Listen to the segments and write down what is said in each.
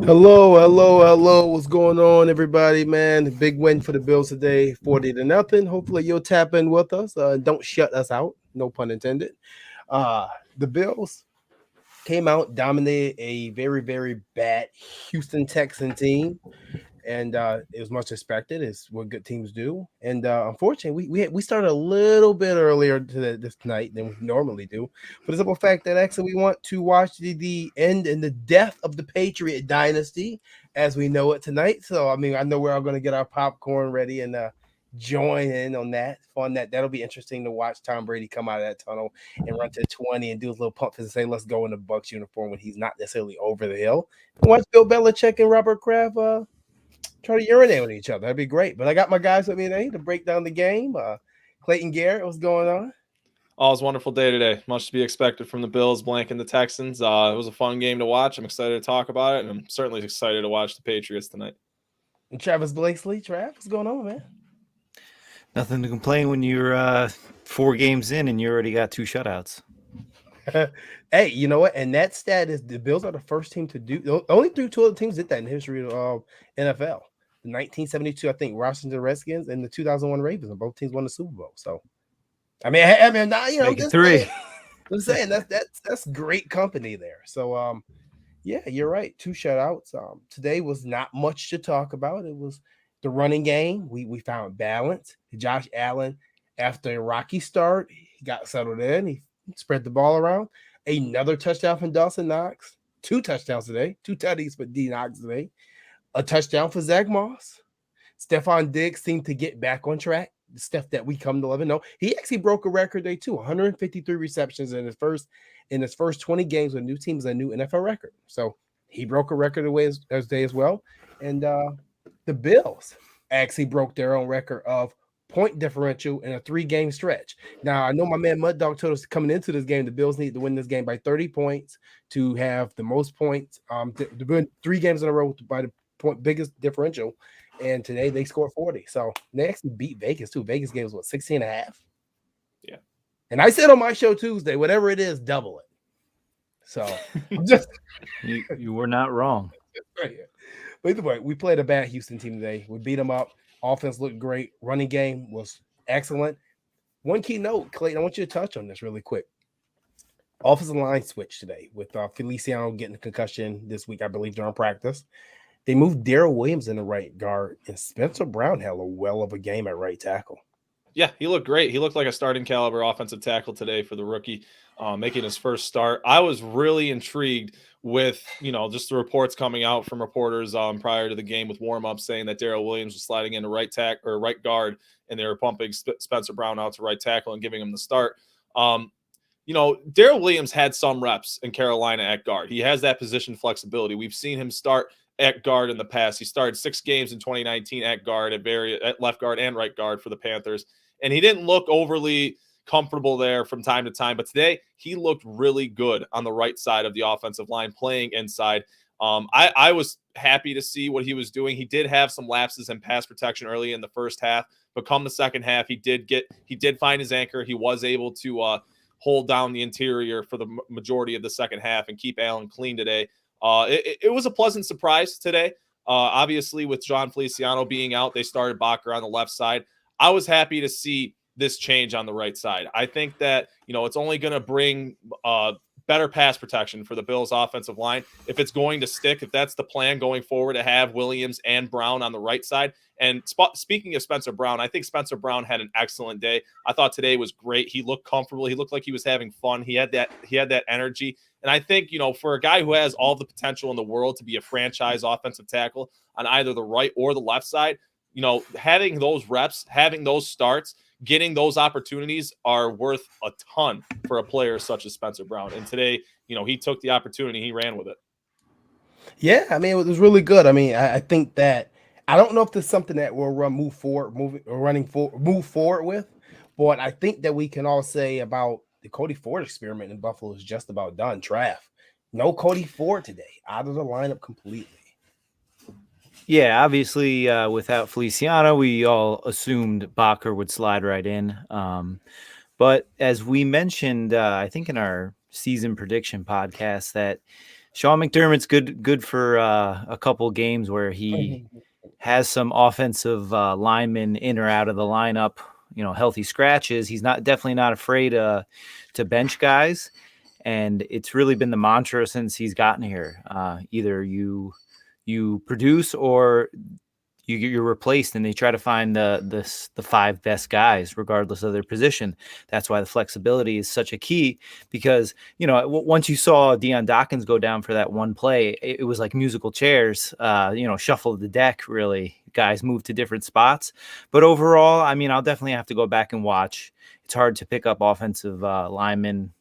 Hello, hello, hello. What's going on, everybody, man? Big win for the Bills today, 40-0. Hopefully you'll tap in with us. Don't shut us out. No pun intended. Uh, the Bills came out, dominated a very, very bad Houston Texan team. And it was much expected. It's what good teams do. And unfortunately, we started a little bit earlier this night than we normally do, for the simple fact that actually we want to watch the end and the death of the Patriot dynasty as we know it tonight. So I mean, I know we're all going to get our popcorn ready and join in on that fun. That'll be interesting to watch Tom Brady come out of that tunnel and run to 20 and do his little pump fist and say, "Let's go" in the Bucks uniform when he's not necessarily over the hill. And watch Bill Belichick and Robert Kraft try to urinate with each other. That'd be great. But I got my guys with me today to break down the game. Clayton Garrett, what's going on? Oh, it was a wonderful day today. Much to be expected from the Bills blanking the Texans. It was a fun game to watch. I'm excited to talk about it, and I'm certainly excited to watch the Patriots tonight. And Travis Blakesley. Trav, what's going on, man? Nothing to complain when you're 4 games in and you already got 2 shutouts. Hey, you know what? And that stat is the Bills are the first team to do. Only two other teams did that in the history of NFL. The 1972, I think, Washington Redskins and the 2001 Ravens, and both teams won the Super Bowl. So, I mean, now you know, Make it 3. I'm saying that's great company there. So, yeah, you're right. 2 shutouts. Today was not much to talk about. It was the running game. We found balance. Josh Allen, after a rocky start, he got settled in. He spread the ball around. Another touchdown from Dawson Knox. 2 touchdowns today. 2 tutties for D Knox today. A touchdown for Zach Moss. Stephon Diggs seemed to get back on track. The stuff that we come to love and know. He actually broke a record day too. 153 receptions in his first 20 games with new teams, a new NFL record. So he broke a record away as day as well. And the Bills actually broke their own record of point differential in a 3-game stretch. Now I know my man Mud Dog told us coming into this game, the Bills need to win this game by 30 points to have the most points. To win 3 games in a row by the biggest differential. And today they scored 40. So they actually beat Vegas too. Vegas game was what, 16 and a half? Yeah. And I said on my show Tuesday, whatever it is, double it. So just you were not wrong. right. But either way, we played a bad Houston team today. We beat them up. Offense looked great. Running game was excellent. One key note, Clayton, I want you to touch on this really quick. Offensive line switch today with Feliciano getting a concussion this week, I believe, during practice. They moved Darrell Williams in the right guard, and Spencer Brown had a well of a game at right tackle. Yeah, he looked great. He looked like a starting caliber offensive tackle today for the rookie, making his first start. I was really intrigued with, just the reports coming out from reporters prior to the game with warm-ups saying that Darrell Williams was sliding into right guard, and they were pumping Spencer Brown out to right tackle and giving him the start. Darrell Williams had some reps in Carolina at guard. He has that position flexibility. We've seen him start at guard in the past. He started 6 games in 2019 at guard, at left guard and right guard for the Panthers. And he didn't look overly comfortable there from time to time. But today, he looked really good on the right side of the offensive line, playing inside. I was happy to see what he was doing. He did have some lapses in pass protection early in the first half, but come the second half, he did find his anchor. He was able to hold down the interior for the majority of the second half and keep Allen clean today. It was a pleasant surprise today. Obviously, with John Feliciano being out, they started Bakker on the left side. I was happy to see this change on the right side. I think that, it's only going to bring better pass protection for the Bills offensive line if it's going to stick, if that's the plan going forward, to have Williams and Brown on the right side. And speaking of Spencer Brown, I think Spencer Brown had an excellent day. I thought today was great. He looked comfortable. He looked like he was having fun. He had that energy. And I think, for a guy who has all the potential in the world to be a franchise offensive tackle on either the right or the left side, having those reps, having those starts, getting those opportunities are worth a ton for a player such as Spencer Brown. And today, he took the opportunity, he ran with it. Yeah, I mean, it was really good. I mean, I think that I don't know if there's something that we'll move forward with, but I think that we can all say about the Cody Ford experiment in Buffalo is just about done. Trav, no Cody Ford today, out of the lineup completely. Yeah, obviously, without Feliciano, we all assumed Bakker would slide right in. But as we mentioned, I think in our season prediction podcast, that Sean McDermott's good for a couple games where he has some offensive linemen in or out of the lineup, healthy scratches. He's definitely not afraid to bench guys. And it's really been the mantra since he's gotten here. Either you produce or you're replaced, and they try to find the 5 best guys regardless of their position. That's why the flexibility is such a key, because once you saw Deion Dawkins go down for that one play, it was like musical chairs, shuffle the deck. Really, guys move to different spots. But overall, I mean, I'll definitely have to go back and watch. It's hard to pick up offensive linemen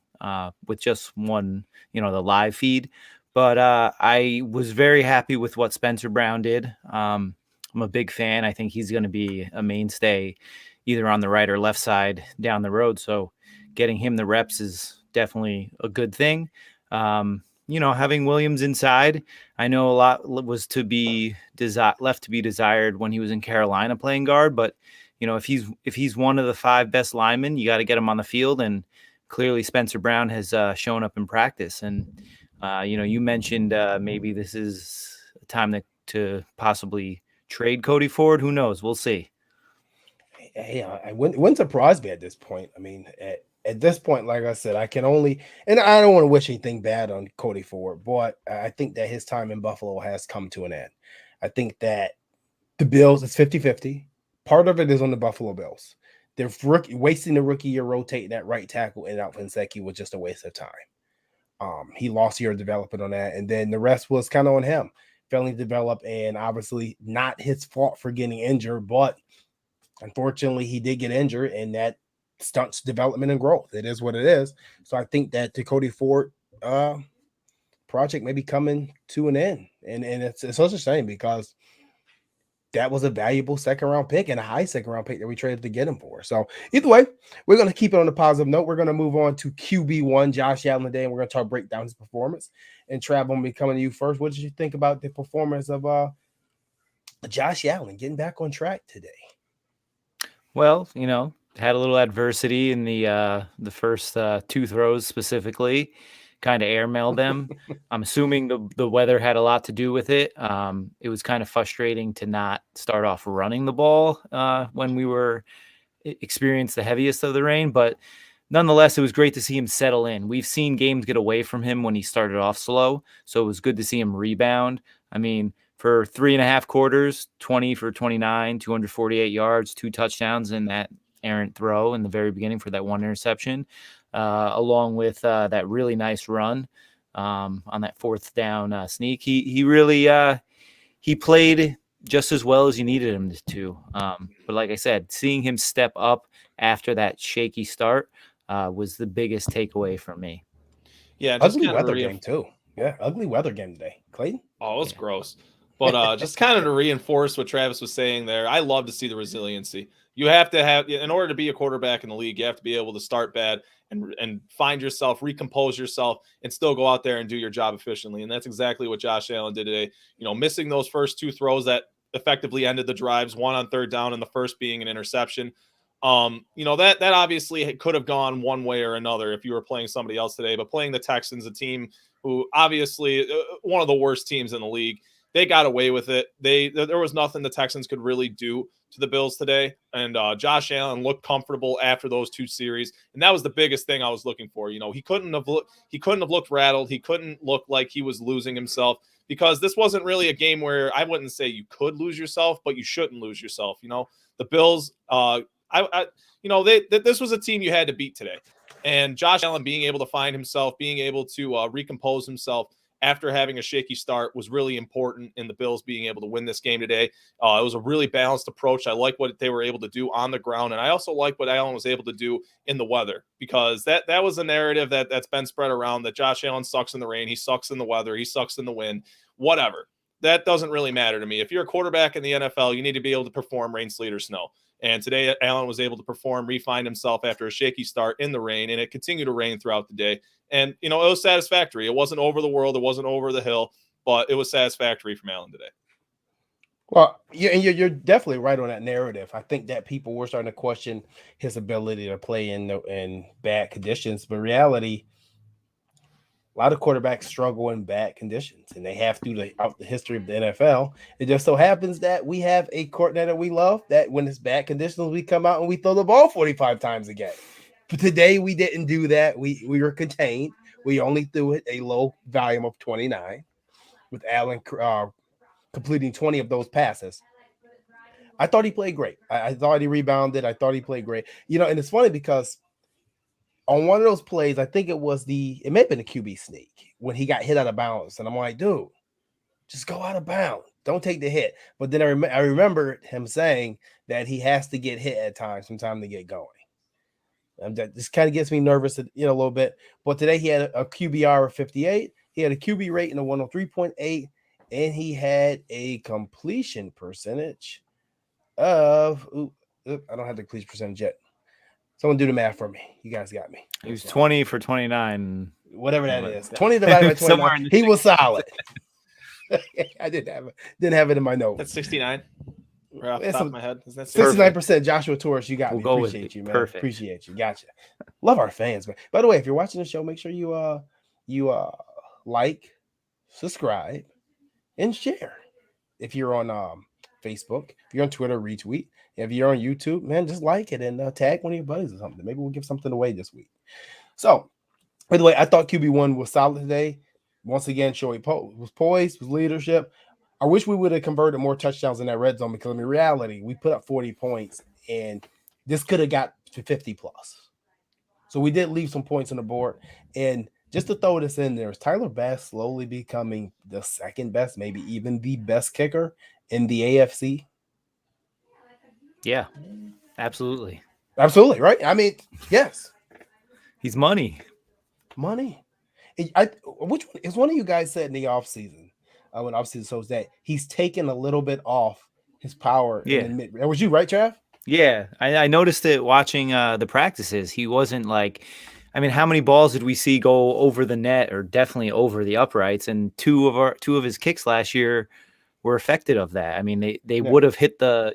with just one, the live feed. But I was very happy with what Spencer Brown did. I'm a big fan. I think he's going to be a mainstay either on the right or left side down the road. So getting him the reps is definitely a good thing. Having Williams inside, I know a lot was left to be desired when he was in Carolina playing guard. But, if he's one of the 5 best linemen, you got to get him on the field. And clearly Spencer Brown has shown up in practice. And, you mentioned maybe this is a time to possibly trade Cody Ford. Who knows? We'll see. Hey, I wouldn't surprise me at this point. I mean, at this point, like I said, I can only, and I don't want to wish anything bad on Cody Ford, but I think that his time in Buffalo has come to an end. I think that the Bills, it's 50-50. Part of it is on the Buffalo Bills. They're wasting the rookie year rotating that right tackle and out Vinsecki was just a waste of time. He lost year of development on that, and then the rest was kind of on him. Failing to develop, and obviously not his fault for getting injured, but unfortunately he did get injured, and that stunts development and growth. It is what it is. So I think that the Cody Ford project may be coming to an end, and it's such a shame because that was a valuable second-round pick and a high second-round pick that we traded to get him for. So either way, we're going to keep it on a positive note. We're going to move on to QB1, Josh Allen today, and we're going to break down his performance. And Trav, I'm going to be coming to you first. What did you think about the performance of Josh Allen getting back on track today? Well, had a little adversity in the first 2 throws specifically. Kind of airmailed them. I'm assuming the weather had a lot to do with it. It was kind of frustrating to not start off running the ball when we were experienced the heaviest of the rain, but nonetheless, it was great to see him settle in. We've seen games get away from him when he started off slow, so it was good to see him rebound. I mean, for 3.5 quarters, 20 for 29, 248 yards, 2 touchdowns in that errant throw in the very beginning for that 1 interception. Along with that really nice run on that 4th down sneak. He really he played just as well as you needed him to. But like I said, seeing him step up after that shaky start was the biggest takeaway from me. Yeah, just ugly weather game too. Yeah, ugly weather game today. Clayton? Oh, it was gross. But just kind of to reinforce what Travis was saying there, I love to see the resiliency. You have to have, in order to be a quarterback in the league, you have to be able to start bad and find yourself, recompose yourself, and still go out there and do your job efficiently. And that's exactly what Josh Allen did today. Missing those first 2 throws that effectively ended the drives, 1 on 3rd down and the first being an interception. That obviously could have gone one way or another if you were playing somebody else today, but playing the Texans, a team who obviously one of the worst teams in the league, they got away with it. There was nothing the Texans could really do to the Bills today. And Josh Allen looked comfortable after those 2 series. And that was the biggest thing I was looking for. He couldn't have looked rattled. He couldn't look like he was losing himself, because this wasn't really a game where I wouldn't say you could lose yourself, but you shouldn't lose yourself. The Bills, this was a team you had to beat today. And Josh Allen being able to find himself, being able to recompose himself after having a shaky start was really important in the Bills being able to win this game today. It was a really balanced approach. I like what they were able to do on the ground, and I also like what Allen was able to do in the weather, because that was a narrative that's been spread around that Josh Allen sucks in the rain, he sucks in the weather, he sucks in the wind, whatever. That doesn't really matter to me. If you're a quarterback in the NFL, you need to be able to perform rain, sleet, or snow. And today, Allen was able to perform, refine himself after a shaky start in the rain, and it continued to rain throughout the day. And, it was satisfactory. It wasn't over the world. It wasn't over the hill, but it was satisfactory from Allen today. Well, you're definitely right on that narrative. I think that people were starting to question his ability to play in bad conditions, but in reality, A lot of quarterbacks struggle in bad conditions, and they have throughout the history of the NFL. It just so happens that we have a coordinator we love that when it's bad conditions, we come out and we throw the ball 45 times a game. But today we didn't do that. We were contained. We only threw it a low volume of 29, with Allen completing 20 of those passes. I thought he played great. I thought he rebounded. I thought he played great. And it's funny because on one of those plays, I think it may have been a QB sneak when he got hit out of bounds. And I'm like, dude, just go out of bounds. Don't take the hit. But then I remember him saying that he has to get hit at times from time to get going. And that just kind of gets me nervous, a little bit. But today he had a QBR of 58. He had a QB rating of 103.8, and he had a completion percentage of I don't have the completion percentage yet. Someone do the math for me. You guys got me. He was 20 for 29. Whatever that is. 20 divided by 29. He was solid. I didn't have it in my notes. That's 69. Right off the top of my head. Isn't that 69%? Joshua Torres, you got me. Appreciate you, man. Perfect. Appreciate you. Gotcha. Love our fans, man. By the way, if you're watching the show, make sure you like, subscribe, and share. If you're on Facebook, if you're on Twitter, retweet. If you're on YouTube, man, just like it and tag one of your buddies or something. Maybe we'll give something away this week. So, by the way, I thought QB1 was solid today. Once again, showing was poised, was leadership. I wish we would have converted more touchdowns in that red zone because in reality, we put up 40 points and this could have got to 50 plus. So we did leave some points on the board. And just to throw this in there, is Tyler Bass slowly becoming the second best, maybe even the best kicker in the AFC? Yeah, absolutely. Absolutely, right? I mean, yes. He's money. Money. Which one is one of you guys said in the offseason, when offseason shows that he's taken a little bit off his power. Yeah. In the mid. Was you right, Trav? Yeah, I noticed it watching the practices. He wasn't like, I mean, how many balls did we see go over the net or definitely over the uprights? And two of his kicks last year were affected of that. I mean, they would have hit the,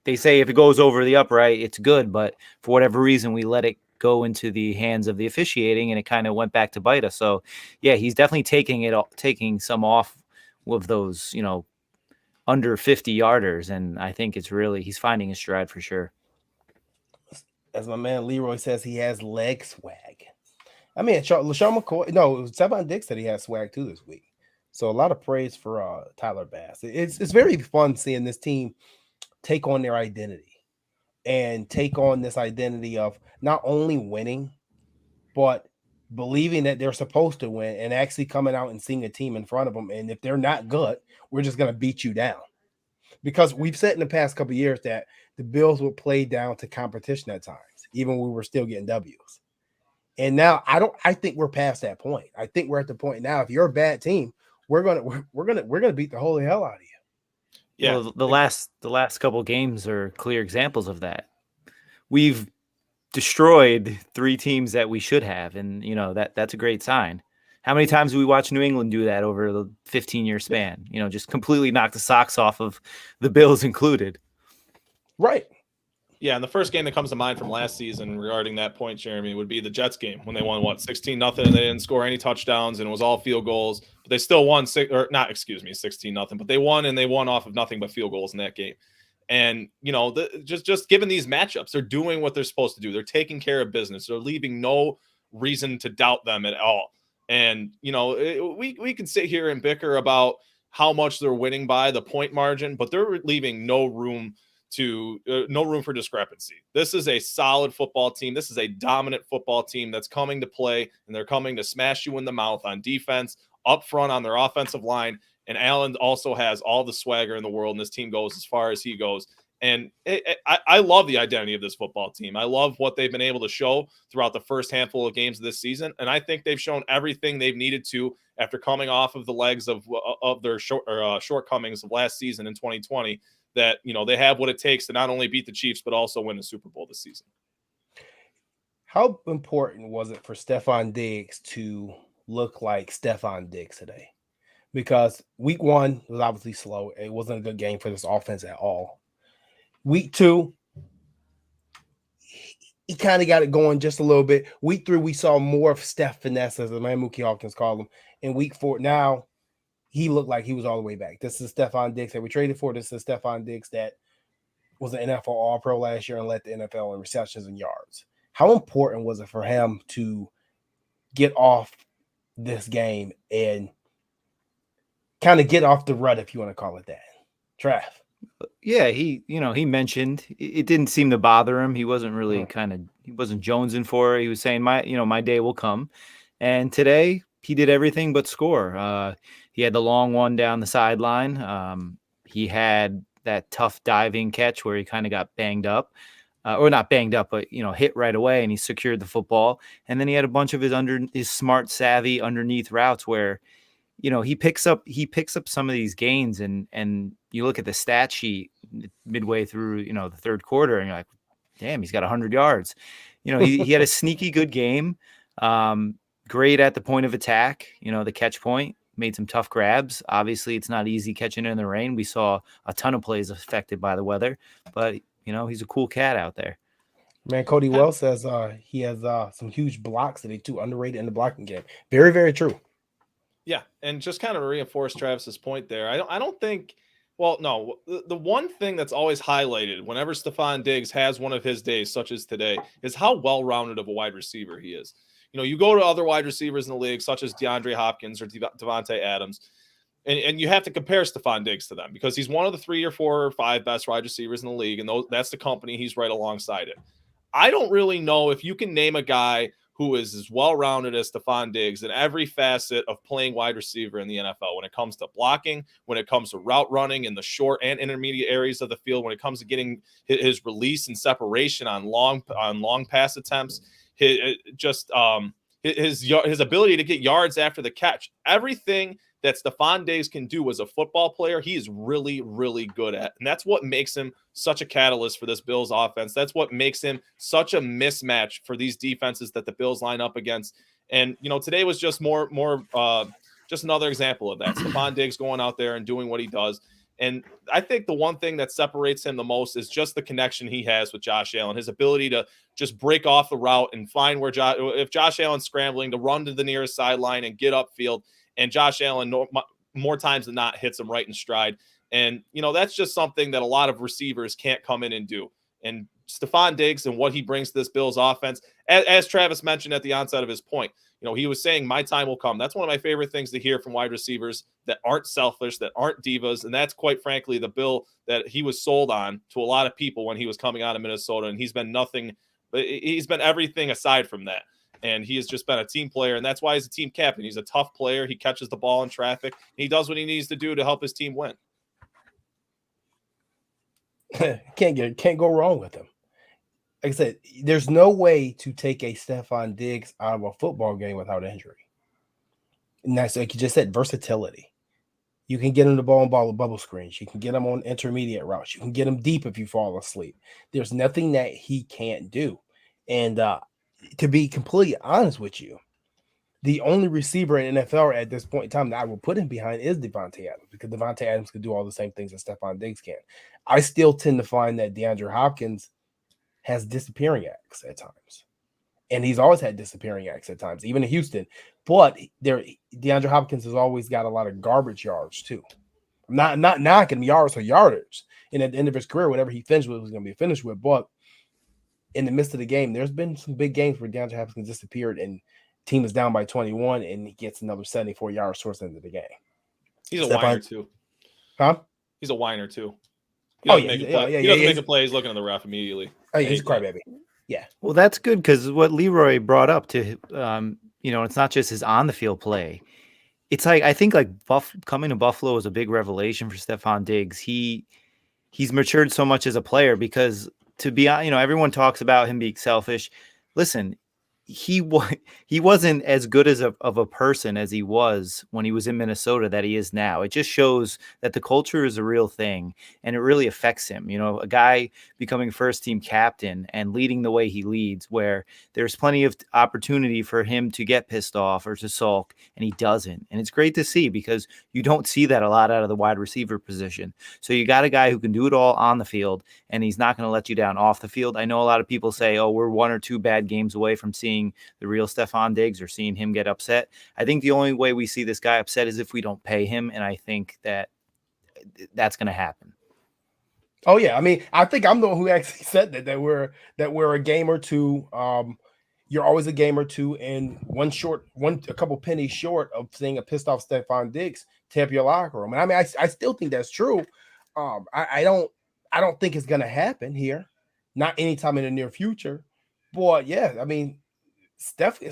they say if it goes over the upright, it's good. But for whatever reason, we let it go into the hands of the officiating and it kind of went back to bite us. So, yeah, he's definitely taking some off with those, under 50 yarders. And I think he's finding his stride for sure. As my man Leroy says, he has leg swag. I mean, LaShawn McCoy, no, Stephon Diggs said he has swag too this week. So a lot of praise for Tyler Bass. It's very fun seeing this team take on their identity and take on this identity of not only winning, but believing that they're supposed to win and actually coming out and seeing a team in front of them. And if they're not good, we're just going to beat you down. Because we've said in the past couple of years that the Bills would play down to competition at times, even when we were still getting W's. And now I think we're past that point. I think we're at the point now. If you're a bad team, we're gonna beat the holy hell out of you. Yeah, well, the last couple games are clear examples of that. We've destroyed 3 teams that we should have, and that's a great sign. How many times do we watch New England do that over the 15-year span? Just completely knock the socks off of the Bills included. Right. Yeah, and the first game that comes to mind from last season regarding that point, Jeremy, would be the Jets game when they won 16-0 and they didn't score any touchdowns and it was all field goals, but they still won 16-0, but they won and they won off of nothing but field goals in that game. And just given these matchups, they're doing what they're supposed to do. They're taking care of business. They're leaving no reason to doubt them at all. And we can sit here and bicker about how much they're winning by the point margin, but they're leaving no room for discrepancy. This is a solid football team. This is a dominant football team that's coming to play, and they're coming to smash you in the mouth on defense, up front on their offensive line. And Allen also has all the swagger in the world, and this team goes as far as he goes. And I love the identity of this football team. I love what they've been able to show throughout the first handful of games of this season. And I think they've shown everything they've needed to after coming off of the legs of their shortcomings of last season in 2020, that, they have what it takes to not only beat the Chiefs, but also win the Super Bowl this season. How important was it for Stephon Diggs to look like Stephon Diggs today? Because week 1 was obviously slow. It wasn't a good game for this offense at all. Week 2, he kind of got it going just a little bit. Week 3, we saw more of Steph finesse, as the man Mookie Hawkins called him. In week 4, now he looked like he was all the way back. This is Stephon Diggs that we traded for. This is Stephon Diggs that was an NFL All-Pro last year and led the NFL in receptions and yards. How important was it for him to get off this game and kind of get off the rut, if you want to call it that? Trav. Yeah, he mentioned it didn't seem to bother him. He wasn't really he wasn't jonesing for it. He was saying my day will come. And today he did everything but score. He had the long one down the sideline. He had that tough diving catch where he kind of got banged up. Or not banged up, but hit right away, and he secured the football. And then he had a bunch of his smart, savvy underneath routes where, he picks up some of these gains, and you look at the stat sheet midway through, the third quarter, and you're like, damn, he's got 100 yards. He had a sneaky good game. Great at the point of attack, the catch point, made some tough grabs. Obviously, it's not easy catching it in the rain. We saw a ton of plays affected by the weather, but he's a cool cat out there. Man, Cody Wells says he has some huge blocks that he too underrated in the blocking game. Very, very true. Yeah, and just kind of reinforce Travis's point there. I don't think. Well, no, the one thing that's always highlighted whenever Stephon Diggs has one of his days, such as today, is how well-rounded of a wide receiver he is. You go to other wide receivers in the league, such as DeAndre Hopkins or Devontae Adams, and you have to compare Stephon Diggs to them because he's one of the 3 or 4 or 5 best wide receivers in the league, and that's the company he's right alongside it. I don't really know if you can name a guy who is as well-rounded as Stephon Diggs in every facet of playing wide receiver in the NFL when it comes to blocking, when it comes to route running in the short and intermediate areas of the field, when it comes to getting his release and separation on long pass attempts, his ability to get yards after the catch. Everything that Stephon Diggs can do as a football player, he is really, really good at. And that's what makes him such a catalyst for this Bills offense. That's what makes him such a mismatch for these defenses that the Bills line up against. And, today was just just another example of that. Stephon Diggs going out there and doing what he does. And I think the one thing that separates him the most is just the connection he has with Josh Allen, his ability to just break off the route and find where if Josh Allen's scrambling, to run to the nearest sideline and get upfield. And Josh Allen, more times than not, hits him right in stride. And, that's just something that a lot of receivers can't come in and do. And Stephon Diggs and what he brings to this Bills offense, as Travis mentioned at the onset of his point, he was saying, my time will come. That's one of my favorite things to hear from wide receivers that aren't selfish, that aren't divas. And that's quite frankly the Bill that he was sold on to a lot of people when he was coming out of Minnesota. And he's been everything aside from that. And he has just been a team player, and that's why he's a team captain. He's a tough player. He catches the ball in traffic. He does what he needs to do to help his team win. Can't go wrong with him. Like I said, there's no way to take a Stephon Diggs out of a football game without injury. And that's, like you just said, versatility. You can get him the ball and bubble screens. You can get him on intermediate routes. You can get him deep if you fall asleep. There's nothing that he can't do. And to be completely honest with you, the only receiver in NFL at this point in time that I will put him behind is Devontae Adams, because Devontae Adams can do all the same things that Stephon Diggs can. I still tend to find that DeAndre Hopkins has disappearing acts at times. And he's always had disappearing acts at times, even in Houston. But DeAndre Hopkins has always got a lot of garbage yards too. I'm not knocking yards or yardage. And at the end of his career, whatever he finished with was going to be finished with. But in the midst of the game, there's been some big games where DeAndre Hopkins disappeared and team is down by 21 and he gets another 74 yards towards the end of the game. He's a whiner too. Huh? He's a whiner too. He doesn't make a play. He's looking at the ref immediately. Oh, yeah, he's a crybaby. Yeah. Well, that's good, because what Leroy brought up to, it's not just his on the field play. It's like, I think coming to Buffalo was a big revelation for Stephon Diggs. He's matured so much as a player, because to be, everyone talks about him being selfish. Listen, he wasn't as good as of a person as he was when he was in Minnesota that he is now. It just shows that the culture is a real thing, and it really affects him. A guy becoming first team captain and leading the way he leads, where there's plenty of opportunity for him to get pissed off or to sulk, and he doesn't. And it's great to see, because you don't see that a lot out of the wide receiver position. So you got a guy who can do it all on the field, and he's not going to let you down off the field. I know a lot of people say, oh, we're 1 or 2 bad games away from seeing the real Stephon Diggs or seeing him get upset. I think the only way we see this guy upset is if we don't pay him, and I think that's going to happen. Oh yeah, I mean, I think I'm the one who actually said that we're a game or two. You're always a game or two, and a couple pennies short of seeing a pissed off Stephon Diggs tear up your locker room. And I mean, I still think that's true. I don't think it's going to happen here, not anytime in the near future. But yeah, I mean, Steph will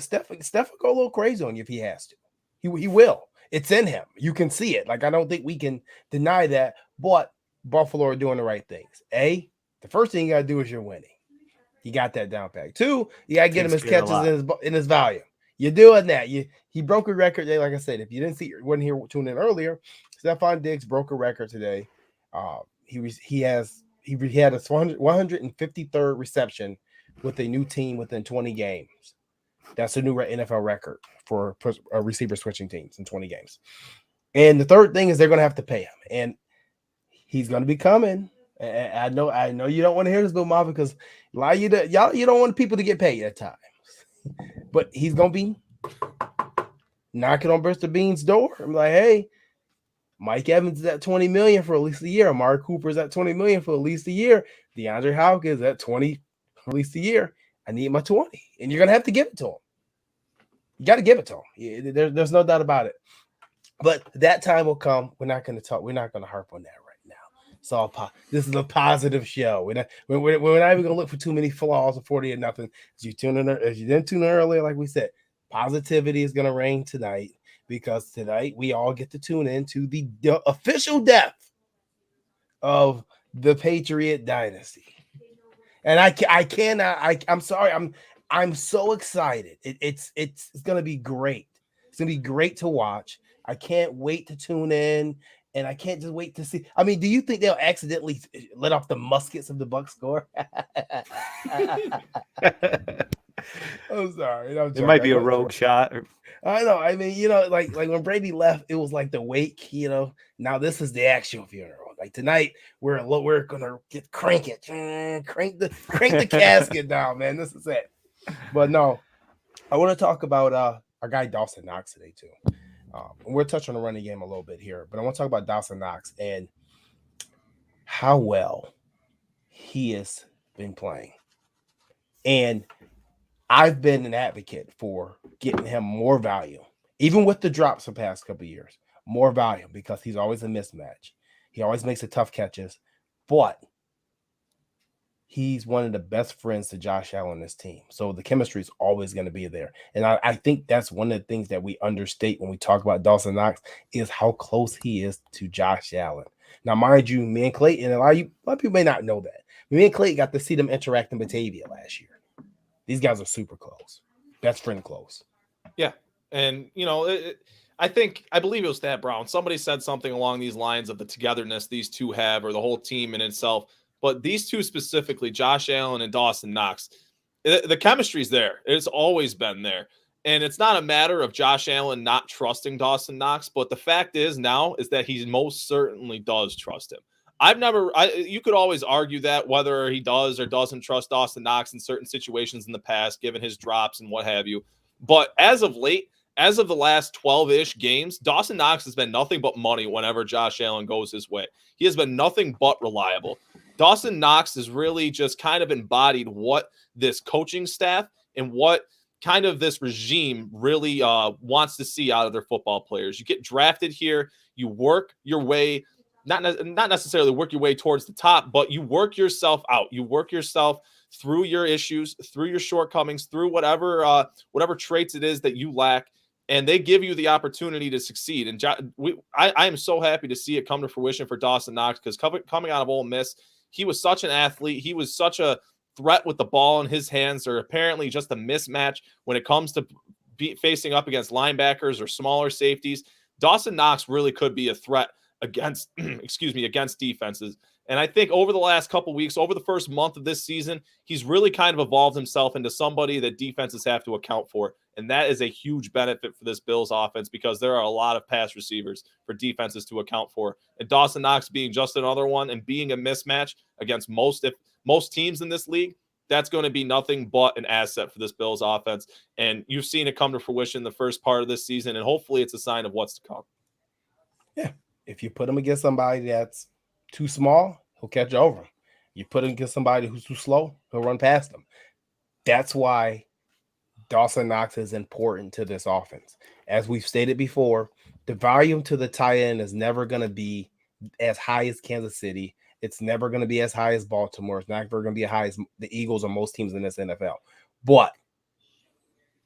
go a little crazy on you if he has to. He will. It's in him. You can see it. Like, I don't think we can deny that. But Buffalo are doing the right things. The first thing you got to do is you're winning. You got that down pat. 2, you got to get him his catches in his volume. You're doing that. He broke a record today. Like I said, if you wasn't here tuning in earlier, Stephon Diggs broke a record today. He had his 153rd reception with a new team within 20 games. That's a new NFL record for receiver switching teams in 20 games. And the third thing is they're going to have to pay him, and he's going to be coming. I know you don't want to hear this, Bill Marvin, because a lot of you don't want people to get paid at times. But he's going to be knocking on Bristol Bean's door. I'm like, hey, Mike Evans is at $20 million for at least a year. Amari Cooper is at $20 million for at least a year. DeAndre Hopkins at $20 million for at least a year. I need my 20, and you're gonna have to give it to him. You got to give it to him. There's no doubt about it. But that time will come. We're not going to talk. We're not going to harp on that right now. It's all this is a positive show. We're not even going to look for too many flaws or 40 or nothing. As you didn't tune in earlier, like we said, positivity is going to reign tonight, because tonight we all get to tune in to the official death of the Patriot dynasty. And I'm sorry. I'm so excited. It's going to be great. It's going to be great to watch. I can't wait to tune in, and I can't just wait to see. I mean, do you think they'll accidentally let off the muskets of the Bucs score? I'm sorry. It might be a rogue shot. I know. I mean, like when Brady left, it was like the wake. Now this is the actual funeral. Like tonight, we're gonna crank the casket down, man. This is it. But no, I want to talk about our guy Dawson Knox today too. And we'll touch on the running game a little bit here, but I want to talk about Dawson Knox and how well he has been playing. And I've been an advocate for getting him more value, even with the drops the past couple of years, more value, because he's always a mismatch. He always makes the tough catches, but he's one of the best friends to Josh Allen and his team. So the chemistry is always going to be there. And I think that's one of the things that we understate when we talk about Dawson Knox is how close he is to Josh Allen. Now, mind you, me and Clayton, a lot of people may not know that. Me and Clayton got to see them interact in Batavia last year. These guys are super close. Best friend close. Yeah. And, I believe it was Thad Brown. Somebody said something along these lines of the togetherness these two have, or the whole team in itself. But these two specifically, Josh Allen and Dawson Knox, the chemistry's there. It's always been there. And it's not a matter of Josh Allen not trusting Dawson Knox, but the fact is that he most certainly does trust him. You could always argue that whether he does or doesn't trust Dawson Knox in certain situations in the past, given his drops and what have you. But as of late, as of the last 12-ish games, Dawson Knox has been nothing but money whenever Josh Allen goes his way. He has been nothing but reliable. Dawson Knox has really just kind of embodied what this coaching staff and what kind of this regime really wants to see out of their football players. You get drafted here, you work your way, not necessarily work your way towards the top, but you work yourself out. You work yourself through your issues, through your shortcomings, through whatever traits it is that you lack, and they give you the opportunity to succeed. And I am so happy to see it come to fruition for Dawson Knox, because coming out of Ole Miss, he was such an athlete. He was such a threat with the ball in his hands. They're apparently just a mismatch when it comes to facing up against linebackers or smaller safeties. Dawson Knox really could be a threat against, against defenses. And I think over the last couple weeks, over the first month of this season, he's really kind of evolved himself into somebody that defenses have to account for. And that is a huge benefit for this Bills offense because there are a lot of pass receivers for defenses to account for. And Dawson Knox being just another one and being a mismatch against most teams in this league, that's going to be nothing but an asset for this Bills offense. And you've seen it come to fruition the first part of this season, and hopefully it's a sign of what's to come. Yeah. If you put him against somebody that's too small, he'll catch over him. You put him against somebody who's too slow, he'll run past him. That's why Dawson Knox is important to this offense. As we've stated before, the volume to the tight end is never going to be as high as Kansas City. It's never going to be as high as Baltimore. It's never going to be as high as the Eagles or most teams in this NFL. But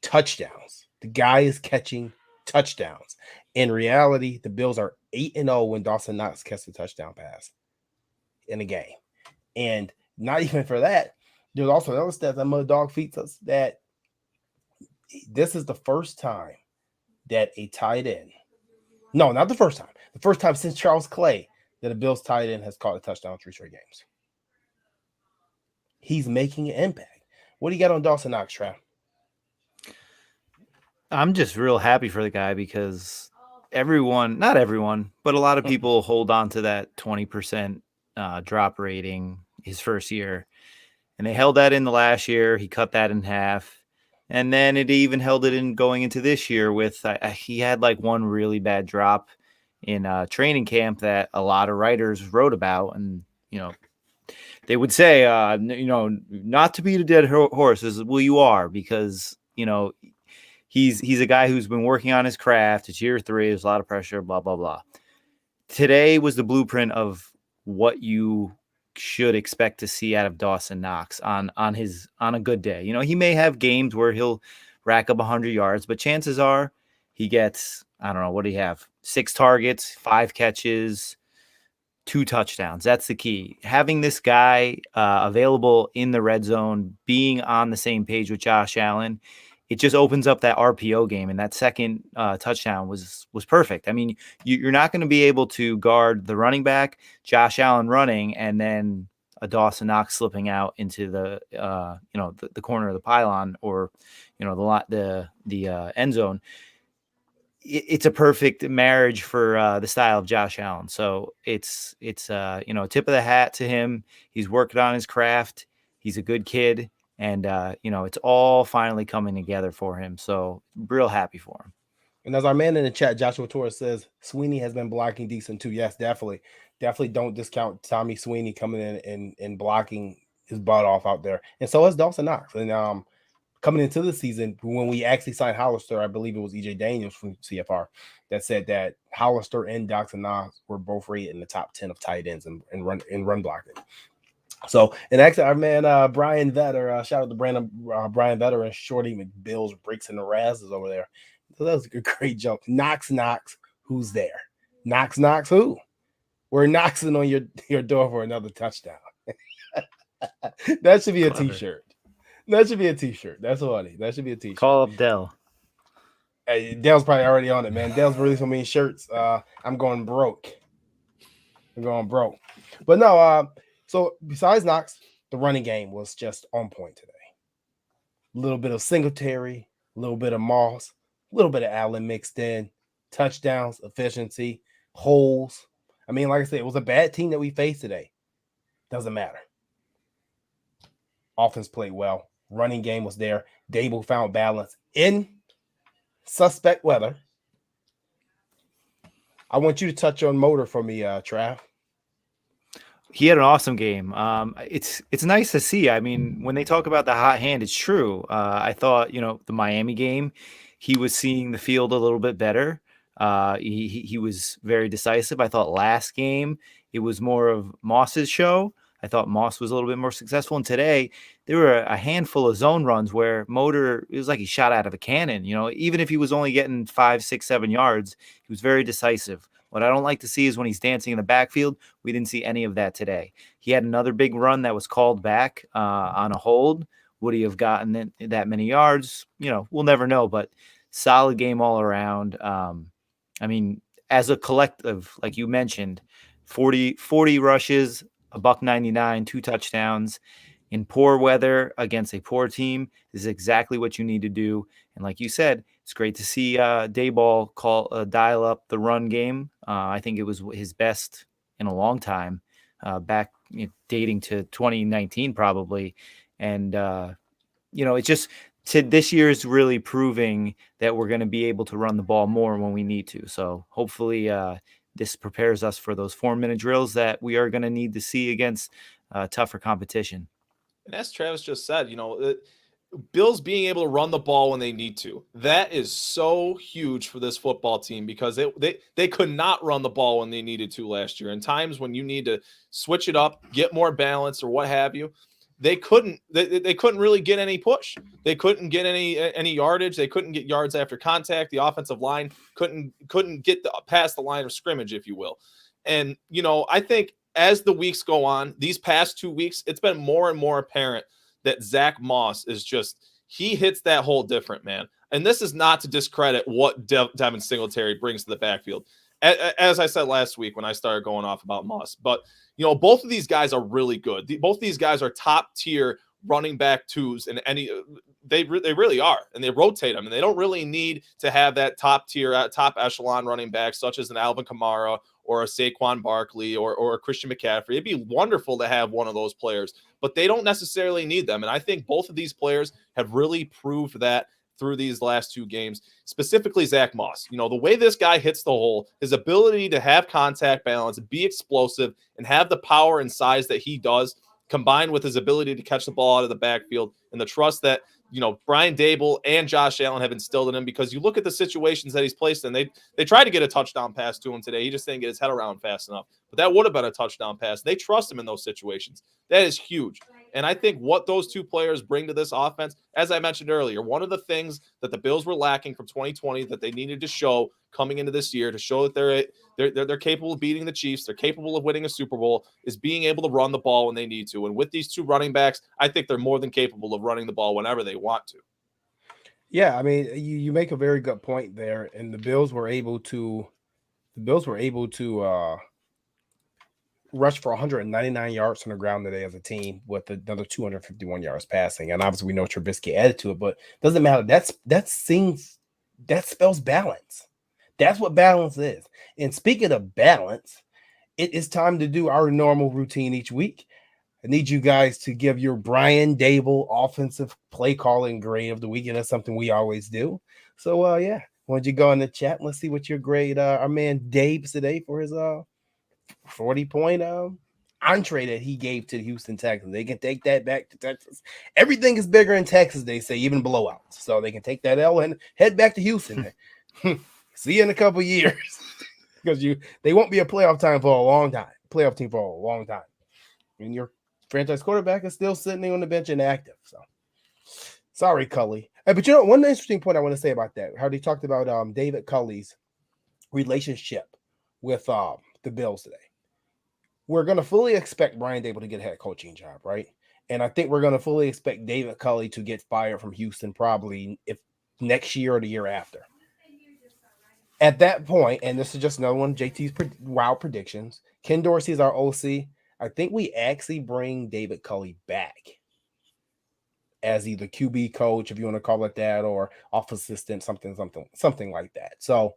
touchdowns, the guy is catching touchdowns. In reality, the Bills are 8-0 when Dawson Knox catches a touchdown pass in a game. And not even for that, there's also another stat that Mud Dog feeds us that this is the first time that a tight end, no, not the first time since Charles Clay that a Bills tight end has caught a touchdown in 3 straight games. He's making an impact. What do you got on Dawson Knox, Trav? I'm just real happy for the guy because not everyone, but a lot of people hold on to that 20% drop rating his first year. And they held that in the last year. He cut that in half. And then it even held it in going into this year with he had like one really bad drop in training camp that a lot of writers wrote about. And, they would say, not to beat a dead horse. Well, you are, because, he's a guy who's been working on his craft. It's year 3. There's a lot of pressure, blah, blah, blah. Today was the blueprint of what you should expect to see out of Dawson Knox on a good day. He may have games where he'll rack up 100 yards, but chances are he gets, I don't know, what do you have? 6 targets, 5 catches, 2 touchdowns. That's the key. Having this guy available in the red zone, being on the same page with Josh Allen, it just opens up that RPO game, and that second touchdown was perfect. I mean, you're not going to be able to guard the running back, Josh Allen running, and then a Dawson Knox slipping out into the corner of the pylon or the end zone. It's a perfect marriage for the style of Josh Allen. So it's a tip of the hat to him. He's working on his craft. He's a good kid. And, it's all finally coming together for him. So real happy for him. And as our man in the chat, Joshua Torres says, Sweeney has been blocking decent too. Yes, definitely. Definitely don't discount Tommy Sweeney coming in and blocking his butt off out there. And so has Dawson Knox. And coming into the season, when we actually signed Hollister, I believe it was EJ Daniels from CFR that said that Hollister and Dawson Knox were both rated in the top 10 of tight ends in run blocking. So, and actually, our man Brian Vetter, shout out to Brian Vetter and Shorty McBill's Breaks and the Razzes over there. So that was a great joke. Knox, who's there? Knox, who? We're knocking on your door for another touchdown. That should be a t-shirt. That should be a t-shirt. That's funny. That should be a t-shirt. Call up Dell. Hey, Dell's probably already on it, man. Dell's released so many shirts. I'm going broke. But no, so besides Knox, the running game was just on point today. A little bit of Singletary, a little bit of Moss, a little bit of Allen mixed in, touchdowns, efficiency, holes. I mean, like I said, it was a bad team that we faced today. Doesn't matter. Offense played well. Running game was there. Dable found balance in suspect weather. I want you to touch on Motor for me, Trav. He had an awesome game. It's nice to see. I mean, when they talk about the hot hand, it's true. I thought, the Miami game, he was seeing the field a little bit better. He was very decisive. I thought last game, it was more of Moss's show. I thought Moss was a little bit more successful. And today, there were a handful of zone runs where Motor, it was like he shot out of a cannon. Even if he was only getting 5, 6, 7 yards, he was very decisive. What I don't like to see is when he's dancing in the backfield. We didn't see any of that today. He had another big run that was called back on a hold. Would he have gotten that many yards? We'll never know, but solid game all around. I mean, as a collective, like you mentioned, 40 rushes, $199, 2 touchdowns in poor weather against a poor team is exactly what you need to do. And like you said, it's great to see Dayball dial up the run game. I think it was his best in a long time, back dating to 2019 probably. And, it's just this year is really proving that we're going to be able to run the ball more when we need to. So hopefully this prepares us for those 4-minute drills that we are going to need to see against tougher competition. And as Travis just said, Bills being able to run the ball when they need to, that is so huge for this football team, because they could not run the ball when they needed to last year. In times when you need to switch it up, get more balance or what have you, they couldn't really get any push. They couldn't get any yardage. They couldn't get yards after contact. The offensive line couldn't get past the line of scrimmage, if you will. And, I think as the weeks go on, these past 2 weeks, it's been more and more apparent that Zach Moss is he hits that hole different, man. And this is not to discredit what Devin Singletary brings to the backfield, as I said last week when I started going off about Moss. But, both of these guys are really good. Both of these guys are top tier running back twos, and they really are, and they rotate them, and they don't really need to have that top tier, top echelon running back such as an Alvin Kamara or a Saquon Barkley or a Christian McCaffrey. It'd be wonderful to have one of those players, but they don't necessarily need them. And I think both of these players have really proved that through these last 2 games, specifically Zach Moss. The way this guy hits the hole, his ability to have contact balance, be explosive, and have the power and size that he does, combined with his ability to catch the ball out of the backfield and the trust that, Brian Daboll and Josh Allen have instilled in him, because you look at the situations that he's placed in. They tried to get a touchdown pass to him today. He just didn't get his head around fast enough. But that would have been a touchdown pass. They trust him in those situations. That is huge. And I think what those 2 players bring to this offense, as I mentioned earlier, one of the things that the Bills were lacking from 2020 that they needed to show coming into this year to show that they're capable of beating the Chiefs, they're capable of winning a Super Bowl, is being able to run the ball when they need to. And with these 2 running backs, I think they're more than capable of running the ball whenever they want to. Yeah, I mean, you make a very good point there, and the Bills were able to rush for 199 yards on the ground today as a team, with another 251 yards passing. And obviously we know Trubisky added to it, but doesn't matter. That spells balance. That's what balance is. And speaking of balance, it is time to do our normal routine each week. I need you guys to give your Brian Daboll offensive play calling grade of the week, and that's something we always do. So, why don't you go in the chat and let's see what your grade our man Dabe's today for his 40-point entree that he gave to the Houston Texans. They can take that back to Texas. Everything is bigger in Texas, they say, even blowouts. So they can take that L and head back to Houston. See you in a couple years, because they won't be a playoff team for a long time. And your franchise quarterback is still sitting on the bench and active. So sorry, Cully. But one interesting point I want to say about that, how they talked about David Culley's relationship with the Bills today. We're going to fully expect Brian Daboll to get a head coaching job, right? And I think we're going to fully expect David Culley to get fired from Houston probably if next year or the year after. At that point, and this is just another one of JT's wild predictions, Ken Dorsey is our OC. I think we actually bring David Culley back as either QB coach, if you want to call it that, or off assistant, something like that. So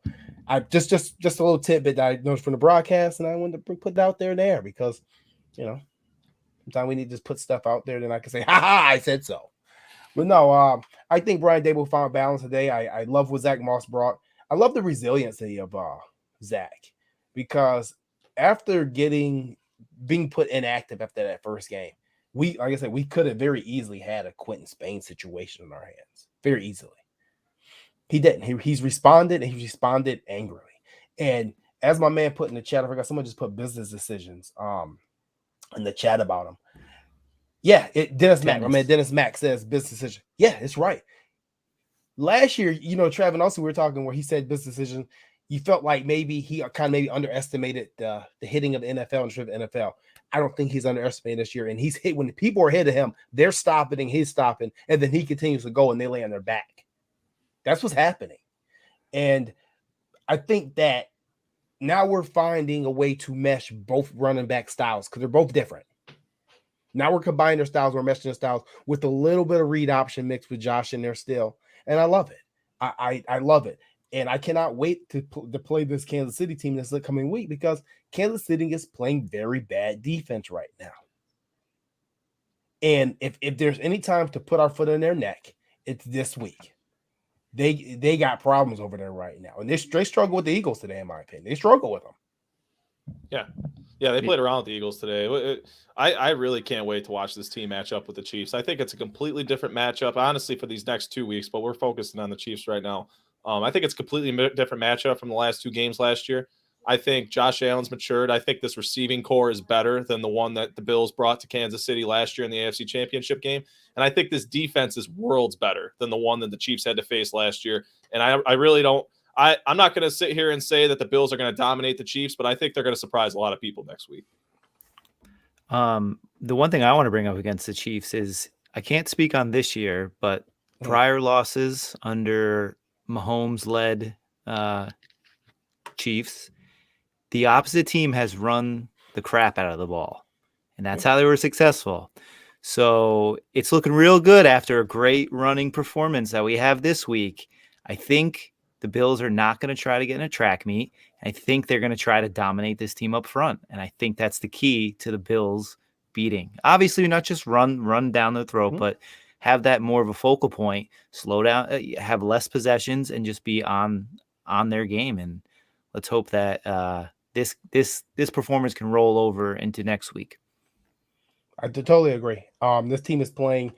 I just a little tidbit that I noticed from the broadcast, and I wanted to put it out there because, sometimes we need to just put stuff out there, then I can say, I said so. But no, I think Brian Daboll found balance today. I love what Zach Moss brought. I love the resiliency of Zach, because after being put inactive after that first game, we could have very easily had a Quentin Spain situation in our hands. Very easily. He didn't. He's responded, and he responded angrily. And as my man put in the chat, I forgot someone just put business decisions in the chat about him. Yeah, Dennis Mack says business decision. Yeah, it's right. Last year, Trav and also we were talking where he said business decision. you felt like maybe he kind of maybe underestimated the hitting of the NFL and the NFL. I don't think he's underestimated this year. And he's hit when people are hitting him, they're stopping and he's stopping, and then he continues to go and they lay on their back. That's what's happening. And I think that now we're finding a way to mesh both running back styles because they're both different. Now we're combining their styles, we're meshing their styles with a little bit of read option mixed with Josh in there still. And I love it. I love it. And I cannot wait to play this Kansas City team this coming week because Kansas City is playing very bad defense right now. And if there's any time to put our foot in their neck, it's this week. They got problems over there right now. And they struggle with the Eagles today, in my opinion. They struggle with them. Yeah, they played around with the Eagles today. I really can't wait to watch this team match up with the Chiefs. I think it's a completely different matchup, honestly, for these next 2 weeks, but we're focusing on the Chiefs right now. I think it's a completely different matchup from the last 2 games last year. I think Josh Allen's matured. I think this receiving core is better than the one that the Bills brought to Kansas City last year in the AFC Championship game. And I think this defense is worlds better than the one that the Chiefs had to face last year. And I really don't – I'm not going to sit here and say that the Bills are going to dominate the Chiefs, but I think they're going to surprise a lot of people next week. The one thing I want to bring up against the Chiefs is I can't speak on this year, but prior losses under Mahomes-led Chiefs, the opposite team has run the crap out of the ball, and that's how they were successful. So it's looking real good after a great running performance that we have this week. I think the Bills are not going to try to get in a track meet. I think they're going to try to dominate this team up front, and I think that's the key to the Bills beating. Obviously, not just run down their throat, but have that more of a focal point, slow down, have less possessions, and just be on their game. And let's hope that this performance can roll over into next week. I totally agree. This team is playing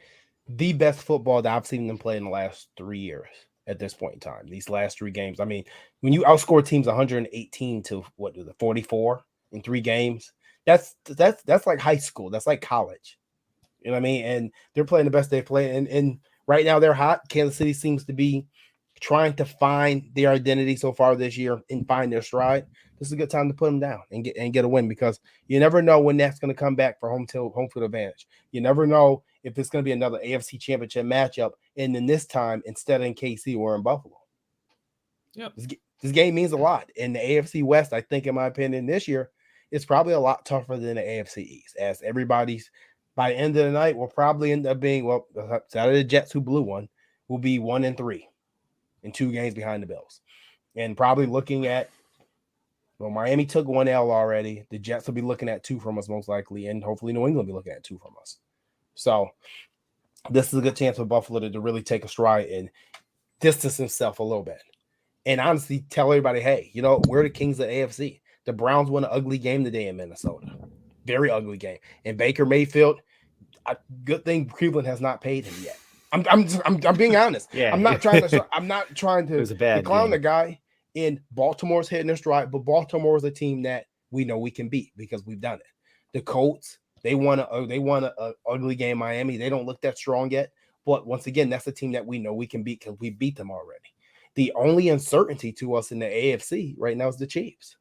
the best football that I've seen them play in the last 3 years at this point in time. These last 3 games. I mean, when you outscore teams 118 to 44 in 3 games, that's like high school. That's like college. You know what I mean? And they're playing the best they play. And right now they're hot. Kansas City seems to be trying to find their identity so far this year and find their stride. This is a good time to put them down and get a win because you never know when that's going to come back for home field advantage. You never know if it's going to be another AFC Championship matchup, and then this time instead of in KC or in Buffalo. Yeah, this game means a lot. In the AFC West, I think, in my opinion, this year it's probably a lot tougher than the AFC East. As everybody's by the end of the night will probably end up being outside of the Jets who blew one will be 1-3 in 2 games behind the Bills, and probably looking at. Well, Miami took 1 L already. The Jets will be looking at 2 from us most likely, and hopefully New England will be looking at 2 from us. So this is a good chance for Buffalo to really take a stride and distance himself a little bit. And honestly, tell everybody, hey, we're the kings of the AFC. The Browns won an ugly game today in Minnesota. Very ugly game. And Baker Mayfield, good thing Cleveland has not paid him yet. I'm being honest. Yeah. I'm not trying to clown the guy. And Baltimore's hitting their stride, but Baltimore is a team that we know we can beat because we've done it. The Colts, they won a ugly game. Miami, they don't look that strong yet, but once again, that's a team that we know we can beat because we beat them already. The only uncertainty to us in the AFC right now is the Chiefs,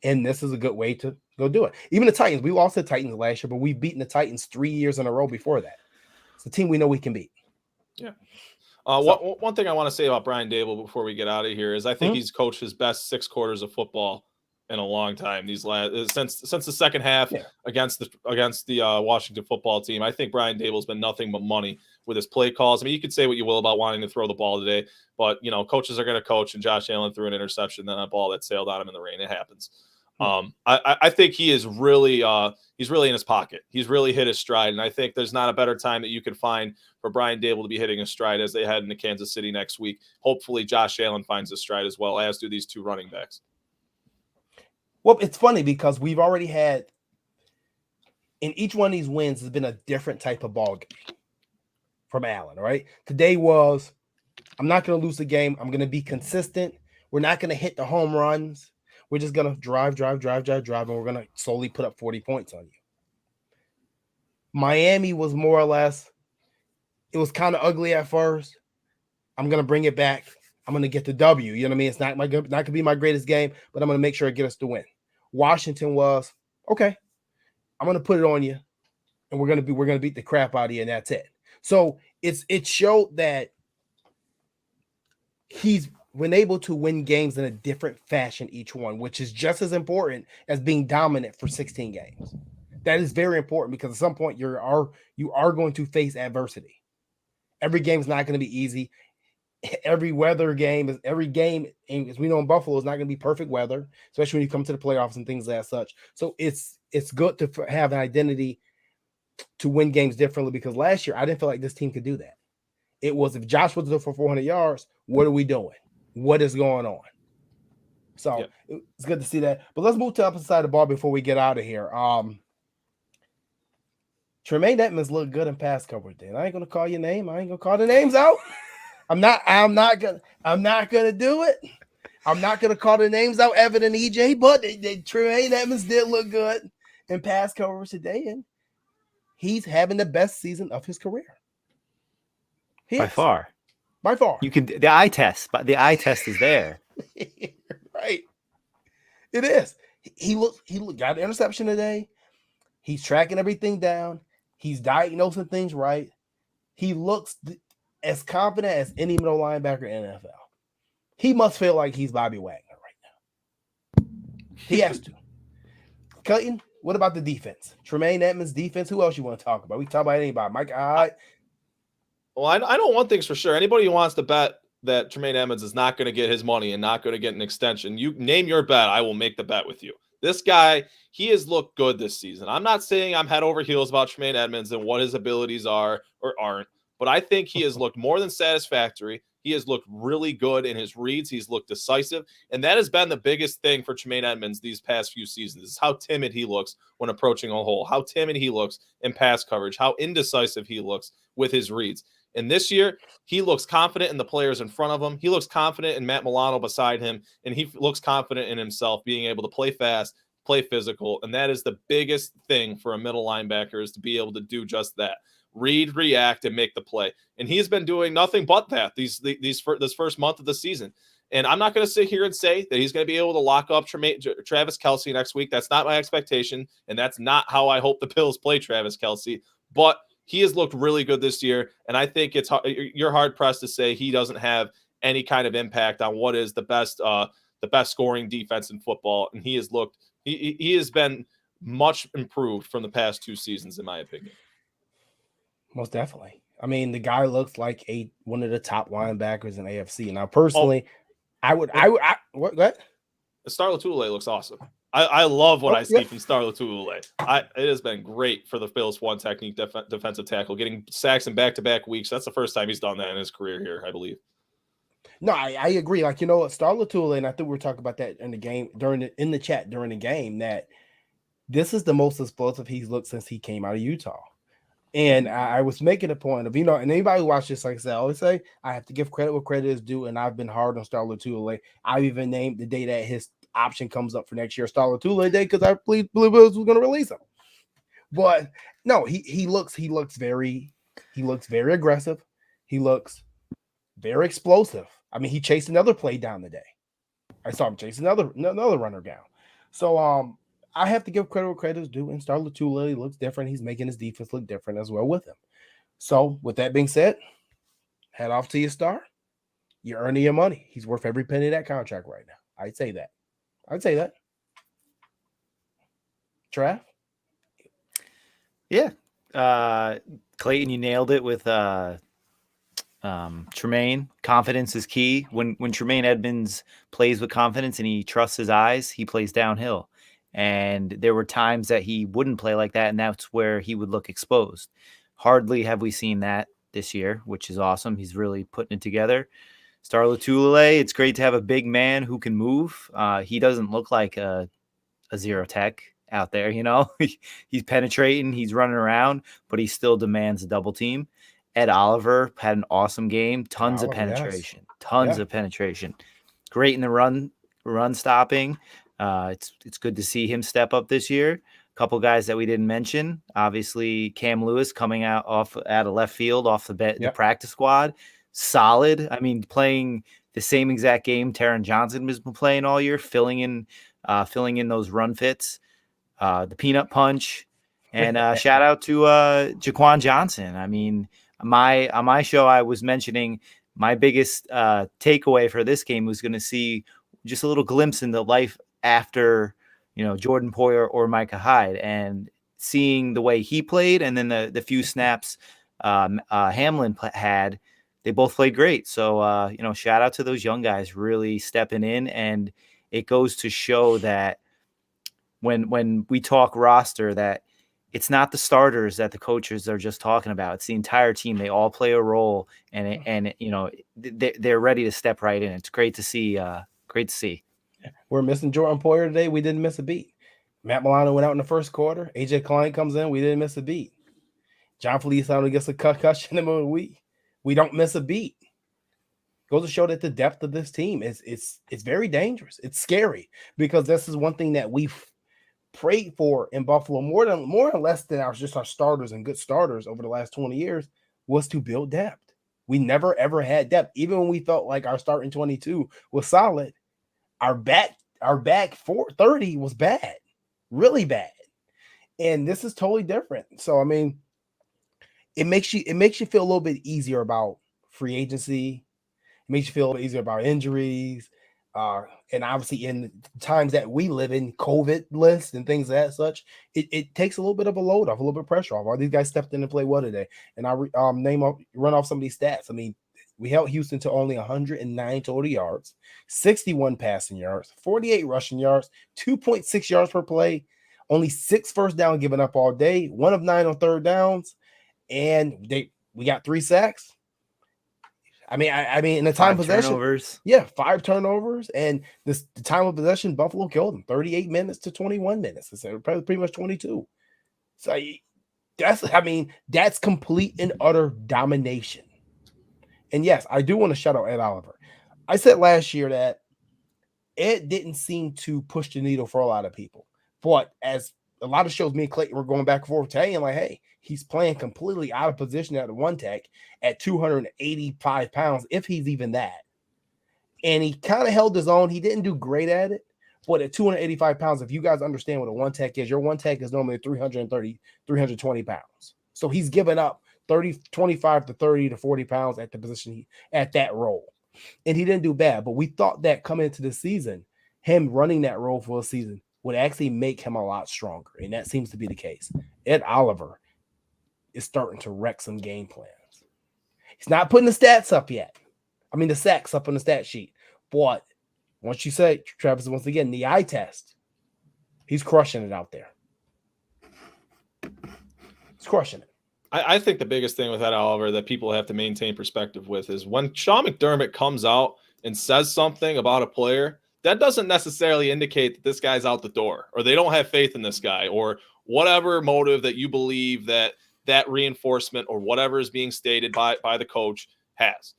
and this is a good way to go do it. Even the Titans, we lost the Titans last year, but we've beaten the Titans 3 years in a row before that. It's a team we know we can beat. Yeah. One thing I want to say about Brian Dable before we get out of here is I think he's coached his best 6 quarters of football in a long time. These since the second half against the Washington football team. I think Brian Dable's been nothing but money with his play calls. I mean, you could say what you will about wanting to throw the ball today, but coaches are going to coach, and Josh Allen threw an interception, then a ball that sailed on him in the rain. It happens. I think he is really he's really in his pocket. He's really hit his stride, and I think there's not a better time that you could find for Brian Dable to be hitting his stride as they head into Kansas City next week. Hopefully, Josh Allen finds his stride as well, as do these 2 running backs. Well, it's funny because we've already had in each one of these wins has been a different type of ball game from Allen. Right? Today was I'm not going to lose the game. I'm going to be consistent. We're not going to hit the home runs. We're just going to drive, and we're going to slowly put up 40 points on you. Miami was more or less, it was kind of ugly at first. I'm going to bring it back. I'm going to get the W. You know what I mean? It's not going to be my greatest game, but I'm going to make sure I get us the win. Washington was, okay, I'm going to put it on you, and we're going to beat the crap out of you, and that's it. So it showed that he's been able to win games in a different fashion each one, which is just as important as being dominant for 16 games. That is very important because at some point you are going to face adversity. Every game is not going to be easy. Every game, as we know in Buffalo, is not going to be perfect weather, especially when you come to the playoffs and things as such. So it's good to have an identity to win games differently, because last year I didn't feel like this team could do that. It was, if Josh was there for 400 yards, what are we doing? What is going on? So It's good to see that. But let's move to the opposite side of the ball before we get out of here. Tremaine Edmonds looked good in pass coverage. Then I ain't gonna call your name. I ain't gonna call the names out. I'm not gonna do it. I'm not gonna call the names out, Evan and EJ. But Tremaine Edmonds did look good in pass coverage today, and he's having the best season of his career. By far. You can the eye test, but the eye test is there. Right. It is. He got an interception today. He's tracking everything down. He's diagnosing things right. He looks as confident as any middle linebacker in the NFL. He must feel like he's Bobby Wagner right now. He has to. Clayton, what about the defense? Tremaine Edmonds' defense. Who else you want to talk about? We can talk about anybody. Mike Hyde. Well, I know one thing's for sure. Anybody who wants to bet that Tremaine Edmonds is not going to get his money and not going to get an extension, you name your bet. I will make the bet with you. This guy, he has looked good this season. I'm not saying I'm head over heels about Tremaine Edmonds and what his abilities are or aren't, but I think he has looked more than satisfactory. He has looked really good in his reads. He's looked decisive, and that has been the biggest thing for Tremaine Edmonds these past few seasons, is how timid he looks when approaching a hole, how timid he looks in pass coverage, how indecisive he looks with his reads. And this year, he looks confident in the players in front of him. He looks confident in Matt Milano beside him, and he looks confident in himself being able to play fast, play physical, and that is the biggest thing for a middle linebacker, is to be able to do just that. Read, react, and make the play. And he's been doing nothing but that this first month of the season. And I'm not going to sit here and say that he's going to be able to lock up Travis Kelce next week. That's not my expectation, and that's not how I hope the Bills play Travis Kelce. But he has looked really good this year, and I think you're hard-pressed to say he doesn't have any kind of impact on what is the best scoring defense in football. And he has been much improved from the past 2 seasons, in my opinion. Most definitely. I mean, the guy looks like one of the top linebackers in AFC. Now, personally, what? Star Lotulelei looks awesome. I love what I see from Star Lotulelei. It has been great for the Bills' one technique defensive tackle, getting sacks in back-to-back weeks. That's the first time he's done that in his career here, I believe. No, I agree. Like, Star Lotulelei, and I think we were talking about that in the game in the chat during the game, that this is the most explosive he's looked since he came out of Utah. And I was making a point of, and anybody who watches this, like I said, I always say, I have to give credit where credit is due, and I've been hard on Star Lotulelei. I've even named the day that his option comes up for next year Star Lotulelei Day, because I believe Blue Bills was going to release him. But no, he looks very aggressive. He looks very explosive. I mean, he chased another play down today. I saw him chase another runner down. So I have to give credit where credit is due, and Star Lotulelei looks different. He's making his defense look different as well with him. So with that being said, head off to your Star. You're earning your money. He's worth every penny of that contract right now. I'd say that. Trav? Yeah. Clayton, you nailed it with Tremaine. Confidence is key. When Tremaine Edmonds plays with confidence and he trusts his eyes, he plays downhill. And there were times that he wouldn't play like that, and that's where he would look exposed. Hardly have we seen that this year, which is awesome. He's really putting it together. Star Lotulelei, it's great to have a big man who can move. He doesn't look like a zero tech out there, He's penetrating, he's running around, but he still demands a double team. Ed Oliver had an awesome game. Tons of penetration. Great in the run stopping. It's good to see him step up this year. A couple guys that we didn't mention, obviously Cam Lewis coming out of left field off the practice squad. Solid. I mean, playing the same exact game Taron Johnson has been playing all year, filling in those run fits, the peanut punch, and shout out to Jaquan Johnson. I mean, on my show, I was mentioning my biggest takeaway for this game was going to see just a little glimpse into life after, Jordan Poyer or Micah Hyde, and seeing the way he played, and then the few snaps Hamlin had. They both played great. So, shout out to those young guys really stepping in. And it goes to show that when we talk roster, that it's not the starters that the coaches are just talking about. It's the entire team. They all play a role, and they're ready to step right in. It's great to see. Great to see. We're missing Jordan Poyer today. We didn't miss a beat. Matt Milano went out in the first quarter. AJ Klein comes in. We didn't miss a beat. John Feliciano gets a concussion in the week. We don't miss a beat. Goes to show that the depth of this team is very dangerous. It's scary, because this is one thing that we've prayed for in Buffalo more or less than our starters and good starters over the last 20 years, was to build depth. We never ever had depth. Even when we felt like our starting 22 was solid, our back 430 was bad, really bad. And this is totally different. So I mean, it makes you feel a little bit easier about free agency. It makes you feel a little easier about injuries. And obviously in times that we live in, COVID lists and things of that such, it takes a little bit of a load off, a little bit of pressure off. All these guys stepped in and played well today. And I run off some of these stats. I mean, we held Houston to only 109 total yards, 61 passing yards, 48 rushing yards, 2.6 yards per play, only 6 first down given up all day, 1 of 9 on third downs, and we got 3 sacks. I mean, in the time of possession, turnovers. 5 turnovers, and the time of possession, Buffalo killed them 38 minutes to 21 minutes. It's pretty much 22. So that's complete and utter domination. And yes, I do want to shout out Ed Oliver. I said last year that Ed didn't seem to push the needle for a lot of people, but as a lot of shows, me and Clayton were going back and forth telling, like, hey, he's playing completely out of position at the one tech at 285 pounds, if he's even that. And he kind of held his own. He didn't do great at it, but at 285 pounds, if you guys understand what a one tech is, your one tech is normally 330, 320 pounds. So he's given up 25 to 30 to 40 pounds at the position at that role. And he didn't do bad, but we thought that coming into the season, him running that role for a season would actually make him a lot stronger. And that seems to be the case. Ed Oliver is starting to wreck some game plans. He's not putting the stats up yet. I mean, the sacks up on the stat sheet. But once you say, Travis, once again, the eye test, he's crushing it out there. He's crushing it. I think the biggest thing with Ed Oliver that people have to maintain perspective with is when Sean McDermott comes out and says something about a player, that doesn't necessarily indicate that this guy's out the door, or they don't have faith in this guy, or whatever motive that you believe that reinforcement or whatever is being stated by the coach has.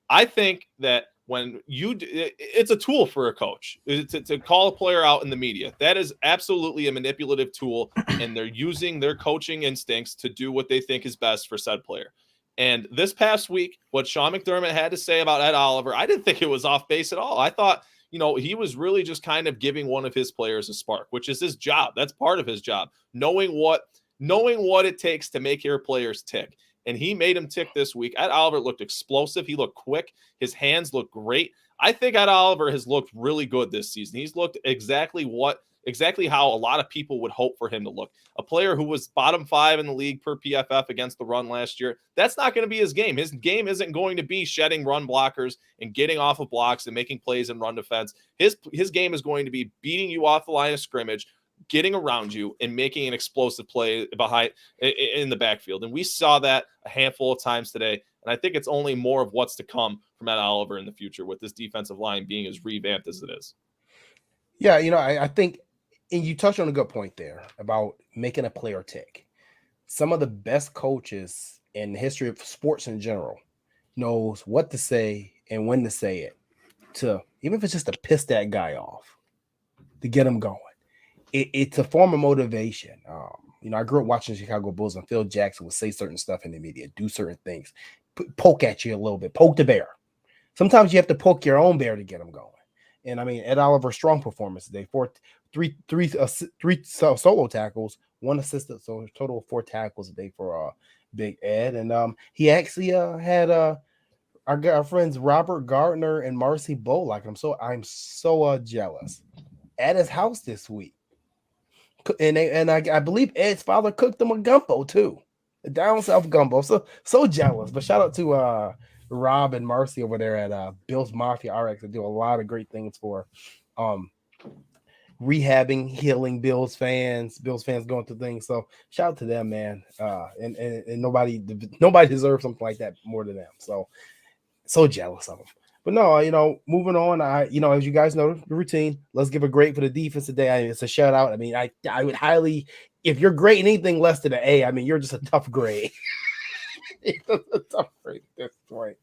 I think that when it's a tool for a coach to call a player out in the media. That is absolutely a manipulative tool, and they're using their coaching instincts to do what they think is best for said player. And this past week, what Sean McDermott had to say about Ed Oliver, I didn't think it was off base at all. I thought, he was really just kind of giving one of his players a spark, which is his job. That's part of his job, knowing what it takes to make your players tick. And he made him tick this week. Ed Oliver looked explosive. He looked quick. His hands looked great. I think Ed Oliver has looked really good this season. He's looked exactly how a lot of people would hope for him to look. A player who was bottom 5 in the league per PFF against the run last year. That's not going to be his game. His game isn't going to be shedding run blockers and getting off of blocks and making plays in run defense. His game is going to be beating you off the line of scrimmage, getting around you, and making an explosive play behind in the backfield. And we saw that a handful of times today. And I think it's only more of what's to come from Ed Oliver in the future with this defensive line being as revamped as it is. Yeah, I think, and you touched on a good point there about making a player tick. Some of the best coaches in the history of sports in general knows what to say and when to say it, to even if it's just to piss that guy off, to get him going. It's a form of motivation. I grew up watching Chicago Bulls, and Phil Jackson would say certain stuff in the media, do certain things, poke at you a little bit, poke the bear. sometimes you have to poke your own bear to get them going. And I mean, Ed Oliver, strong performance today. Three solo tackles, 1 assist, so a total of 4 tackles a day for Big Ed. And he actually had our friends Robert Gardner and Marcy Bollock. I'm so jealous at his house this week. And I believe Ed's father cooked them a gumbo too, a down south gumbo. So jealous. But shout out to Rob and Marcy over there at Bill's Mafia RX. They do a lot of great things for rehabbing, healing Bills fans going through things. So shout out to them, man. And nobody deserves something like that more than them. So jealous of them. But no, moving on. As you guys know, the routine. Let's give a grade for the defense today. It's a shout out. I mean, I would highly, if you're grading anything less than an A, I mean, you're just a tough grade. It's a tough grade at this point.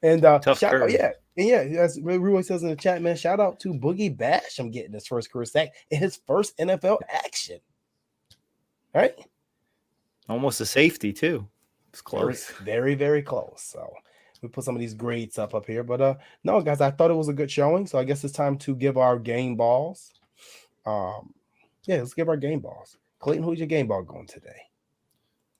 And Tough shout curve. out, yeah, as Roy says in the chat, man. Shout out to Boogie Basham getting his first career sack in his first NFL action. All right, Almost a safety too. It's close. Very, very close. So we put some of these grades up here, but no, guys, I thought it was a good showing. So I guess it's time to give our game balls. Let's give our game balls. Clayton, who's your game ball going today?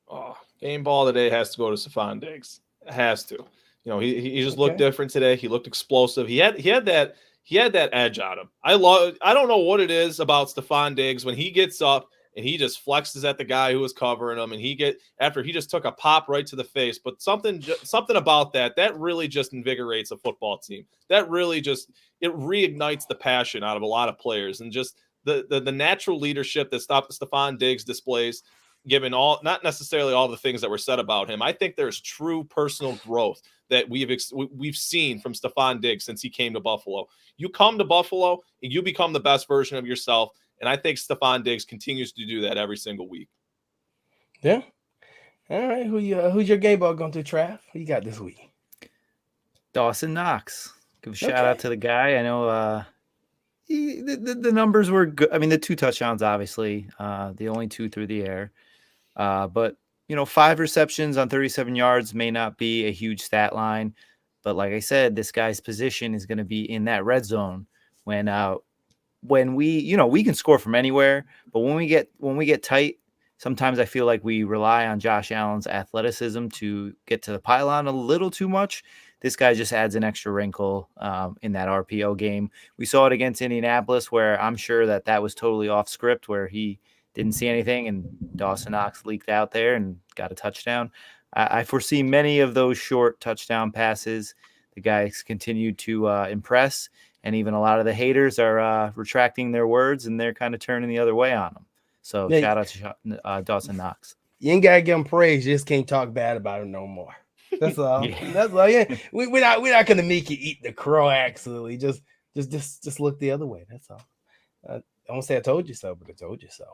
Oh, game ball today has to go to Stephon Diggs. It has to. He just looked different today. He looked explosive. He had that edge on him. I don't know what it is about Stephon Diggs when he gets up and he just flexes at the guy who was covering him, and after he just took a pop right to the face. But something about that really just invigorates a football team. That really it reignites the passion out of a lot of players, and just the natural leadership that Stephon Diggs displays, given not necessarily all the things that were said about him. I think there's true personal growth that we've seen from Stephon Diggs since he came to Buffalo. You come to Buffalo and you become the best version of yourself. And I think Stephon Diggs continues to do that every single week. Yeah. All right. Who's your game ball going to, Trav? Who you got this week? Dawson Knox. Give a shout out to the guy. I know the numbers were good. I mean, the 2 touchdowns, obviously, the only 2 through the air. But 5 receptions on 37 yards may not be a huge stat line. But like I said, this guy's position is going to be in that red zone when we can score from anywhere, but when we get tight, sometimes I feel like we rely on Josh Allen's athleticism to get to the pylon a little too much. This guy just adds an extra wrinkle in that RPO game. We saw it against Indianapolis, where I'm sure that was totally off script, where he didn't see anything and Dawson Knox leaked out there and got a touchdown. I foresee many of those short touchdown passes. The guys continue to impress. And even a lot of the haters are retracting their words, and they're kind of turning the other way on them. So shout out to Dawson Knox. You ain't gotta give him praise. You just can't talk bad about him no more. That's all. Yeah. That's all. Yeah, we're not gonna make you eat the crow. Actually, just look the other way. That's all. I won't say I told you so, but I told you so.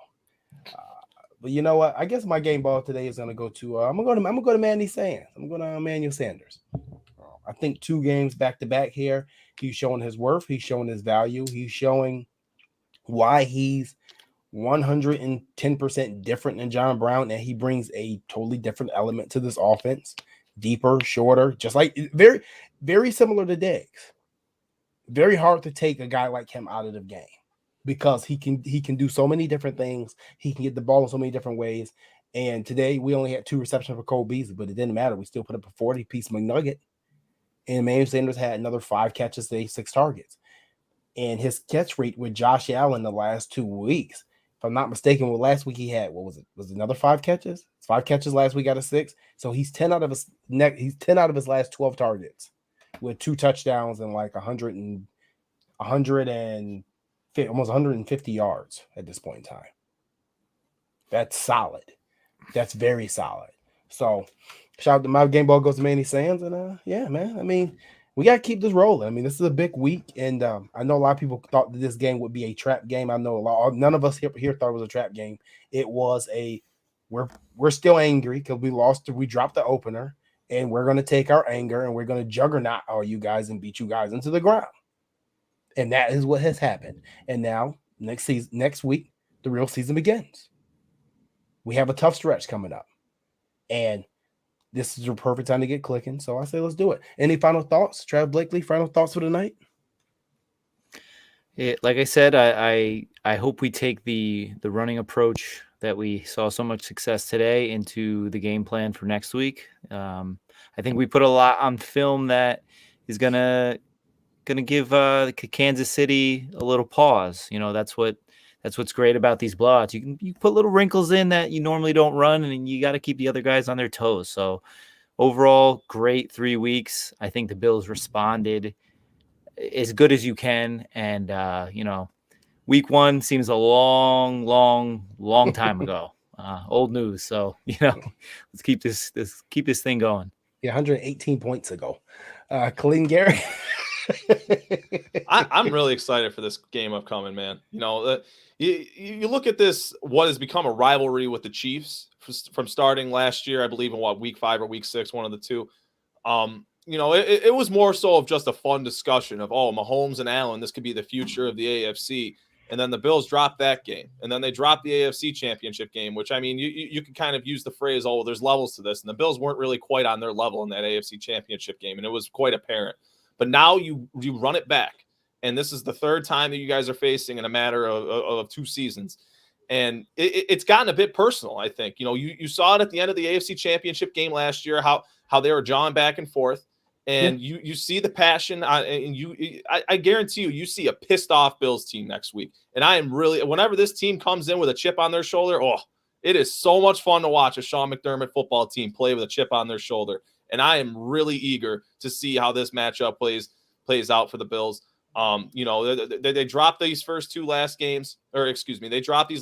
But you know what? I guess my game ball today is gonna go to. I'm gonna go to Manny Sands. I'm going to Emmanuel Sanders. I think 2 games back to back here. He's showing his worth. He's showing his value. He's showing why he's 110% different than John Brown, and he brings a totally different element to this offense. Deeper, shorter, just like very, very similar to Diggs. Very hard to take a guy like him out of the game because he can do so many different things. He can get the ball in so many different ways. And today we only had 2 receptions for Cole Beasley, but it didn't matter. We still put up a 40-piece McNugget. And Emmanuel Sanders had another 5 catches today, 6 targets. And his catch rate with Josh Allen the last 2 weeks, if I'm not mistaken, last week he had, what was it? Was it another 5 catches? 5 catches last week out of 6. So he's 10 out of his last 12 targets with 2 touchdowns and like 150, almost 150 yards at this point in time. That's solid. That's very solid. So shout out to my game ball goes to Manny Sands. And yeah, man. I mean, we got to keep this rolling. I mean, this is a big week. And I know a lot of people thought that this game would be a trap game. I know none of us here thought it was a trap game. It was we're still angry because we dropped the opener, and we're going to take our anger and we're going to juggernaut all you guys and beat you guys into the ground. And that is what has happened. And now next week, the real season begins. We have a tough stretch coming up. And this is the perfect time to get clicking. So I say let's do it. Any final thoughts, Trav Blakely? Final thoughts for the night? Like I said, I hope we take the running approach that we saw so much success today into the game plan for next week. I think we put a lot on film that is gonna give Kansas City a little pause. That's what's great about these blowouts. You put little wrinkles in that you normally don't run, and you got to keep the other guys on their toes. So overall, great 3 weeks. I think the Bills responded as good as you can, and week 1 seems a long time ago. Old news. So let's keep this thing going. Yeah, 118 points ago. Colleen Gary. I'm really excited for this game upcoming, man. You look at this, what has become a rivalry with the Chiefs from starting last year, I believe in week 5 or week 6, one of the two. It was more so of just a fun discussion of, Mahomes and Allen, this could be the future of the AFC. And then the Bills dropped that game. And then they dropped the AFC championship game, which, I mean, you can kind of use the phrase, there's levels to this. And the Bills weren't really quite on their level in that AFC championship game. And it was quite apparent. But now you run it back. And this is the 3rd time that you guys are facing in a matter of 2 seasons. And it's gotten a bit personal, I think. You saw it at the end of the AFC championship game last year, how they were jawing back and forth. And you see the passion, and I guarantee you see a pissed off Bills team next week. And I am really, whenever this team comes in with a chip on their shoulder, it is so much fun to watch a Sean McDermott football team play with a chip on their shoulder. And I am really eager to see how this matchup plays out for the Bills. They dropped these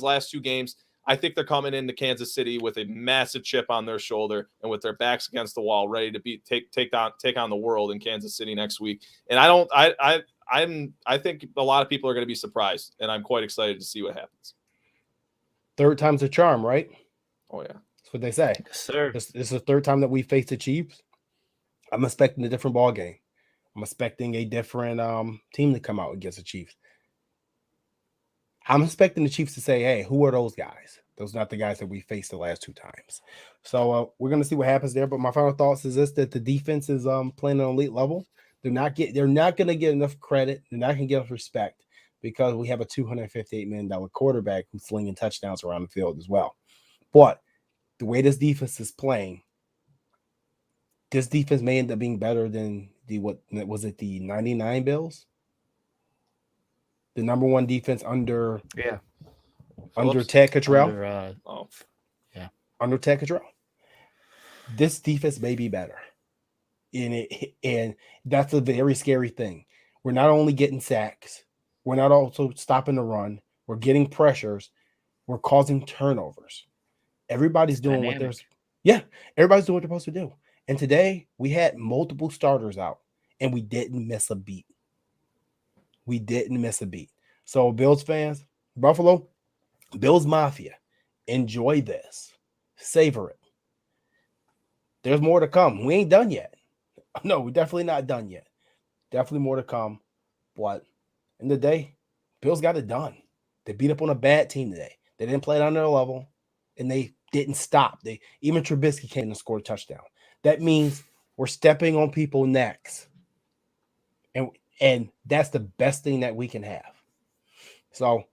last 2 games. I think they're coming into Kansas City with a massive chip on their shoulder and with their backs against the wall, ready to take on the world in Kansas City next week. And I think a lot of people are going to be surprised, and I'm quite excited to see what happens. 3rd time's a charm, right? Oh yeah, that's what they say. Yes, sir. This is the 3rd time that we faced the Chiefs. I'm expecting a different ball game. I'm expecting a different team to come out against the Chiefs. I'm expecting the Chiefs to say, hey, who are those guys? Those are not the guys that we faced the last 2 times. So we're going to see what happens there. But my final thoughts is this, that the defense is playing at an elite level. They're not going to get enough credit. They're not going to get enough respect because we have a $258 million quarterback who's slinging touchdowns around the field as well. But the way this defense is playing, this defense may end up being better than the 99 Bills? The number 1 defense under Ted Cottrell. Under Ted Cottrell. This defense may be better. And that's a very scary thing. We're not only getting sacks, we're not also stopping the run, we're getting pressures, we're causing turnovers. Everybody's doing what they're supposed to do. And today we had multiple starters out and we didn't miss a beat. So Bills fans, Buffalo, Bills Mafia, enjoy this. Savor it. There's more to come. We ain't done yet. No, we're definitely not done yet. Definitely more to come. But in the day, Bills got it done. They beat up on a bad team today. They didn't play it on their level, and they didn't stop. Even Trubisky came and scored a touchdown. That means we're stepping on people necks. And that's the best thing that we can have. So,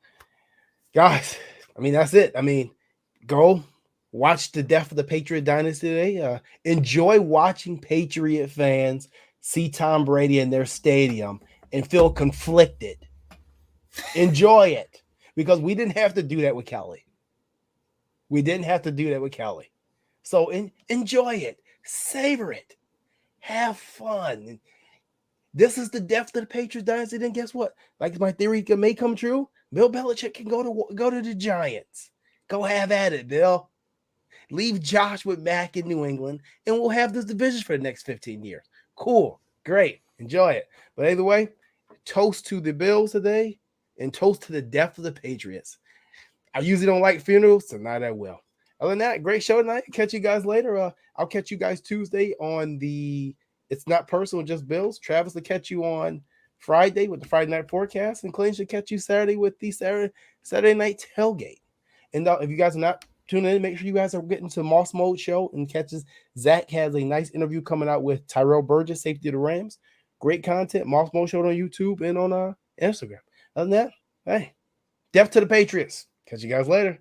guys, that's it. Go watch the death of the Patriot dynasty today. Enjoy watching Patriot fans see Tom Brady in their stadium and feel conflicted. Enjoy it. Because we didn't have to do that with Kelly. So enjoy it. Savor it. Have fun. This is the death of the Patriots dynasty. Then guess what? Like my theory may come true. Bill Belichick can go to the Giants. Go have at it, Bill. Leave Josh with Mac in New England, and we'll have this division for the next 15 years. Cool. Great. Enjoy it. But either way, toast to the Bills today and toast to the death of the Patriots. I usually don't like funerals, so tonight I will. Other than that, great show tonight. Catch you guys later. I'll catch you guys Tuesday on the It's Not Personal, Just Bills. Travis will catch you on Friday with the Friday Night Forecast, and Clinton should catch you Saturday with the Saturday Night Tailgate. And if you guys are not tune in. Make sure you guys are getting to Moss Mode Show and catches. Zach has a nice interview coming out with Tyrell Burgess, safety of the Rams. Great content. Moss Mode Show on YouTube and on Instagram. Other than that, hey, death to the Patriots. Catch you guys later.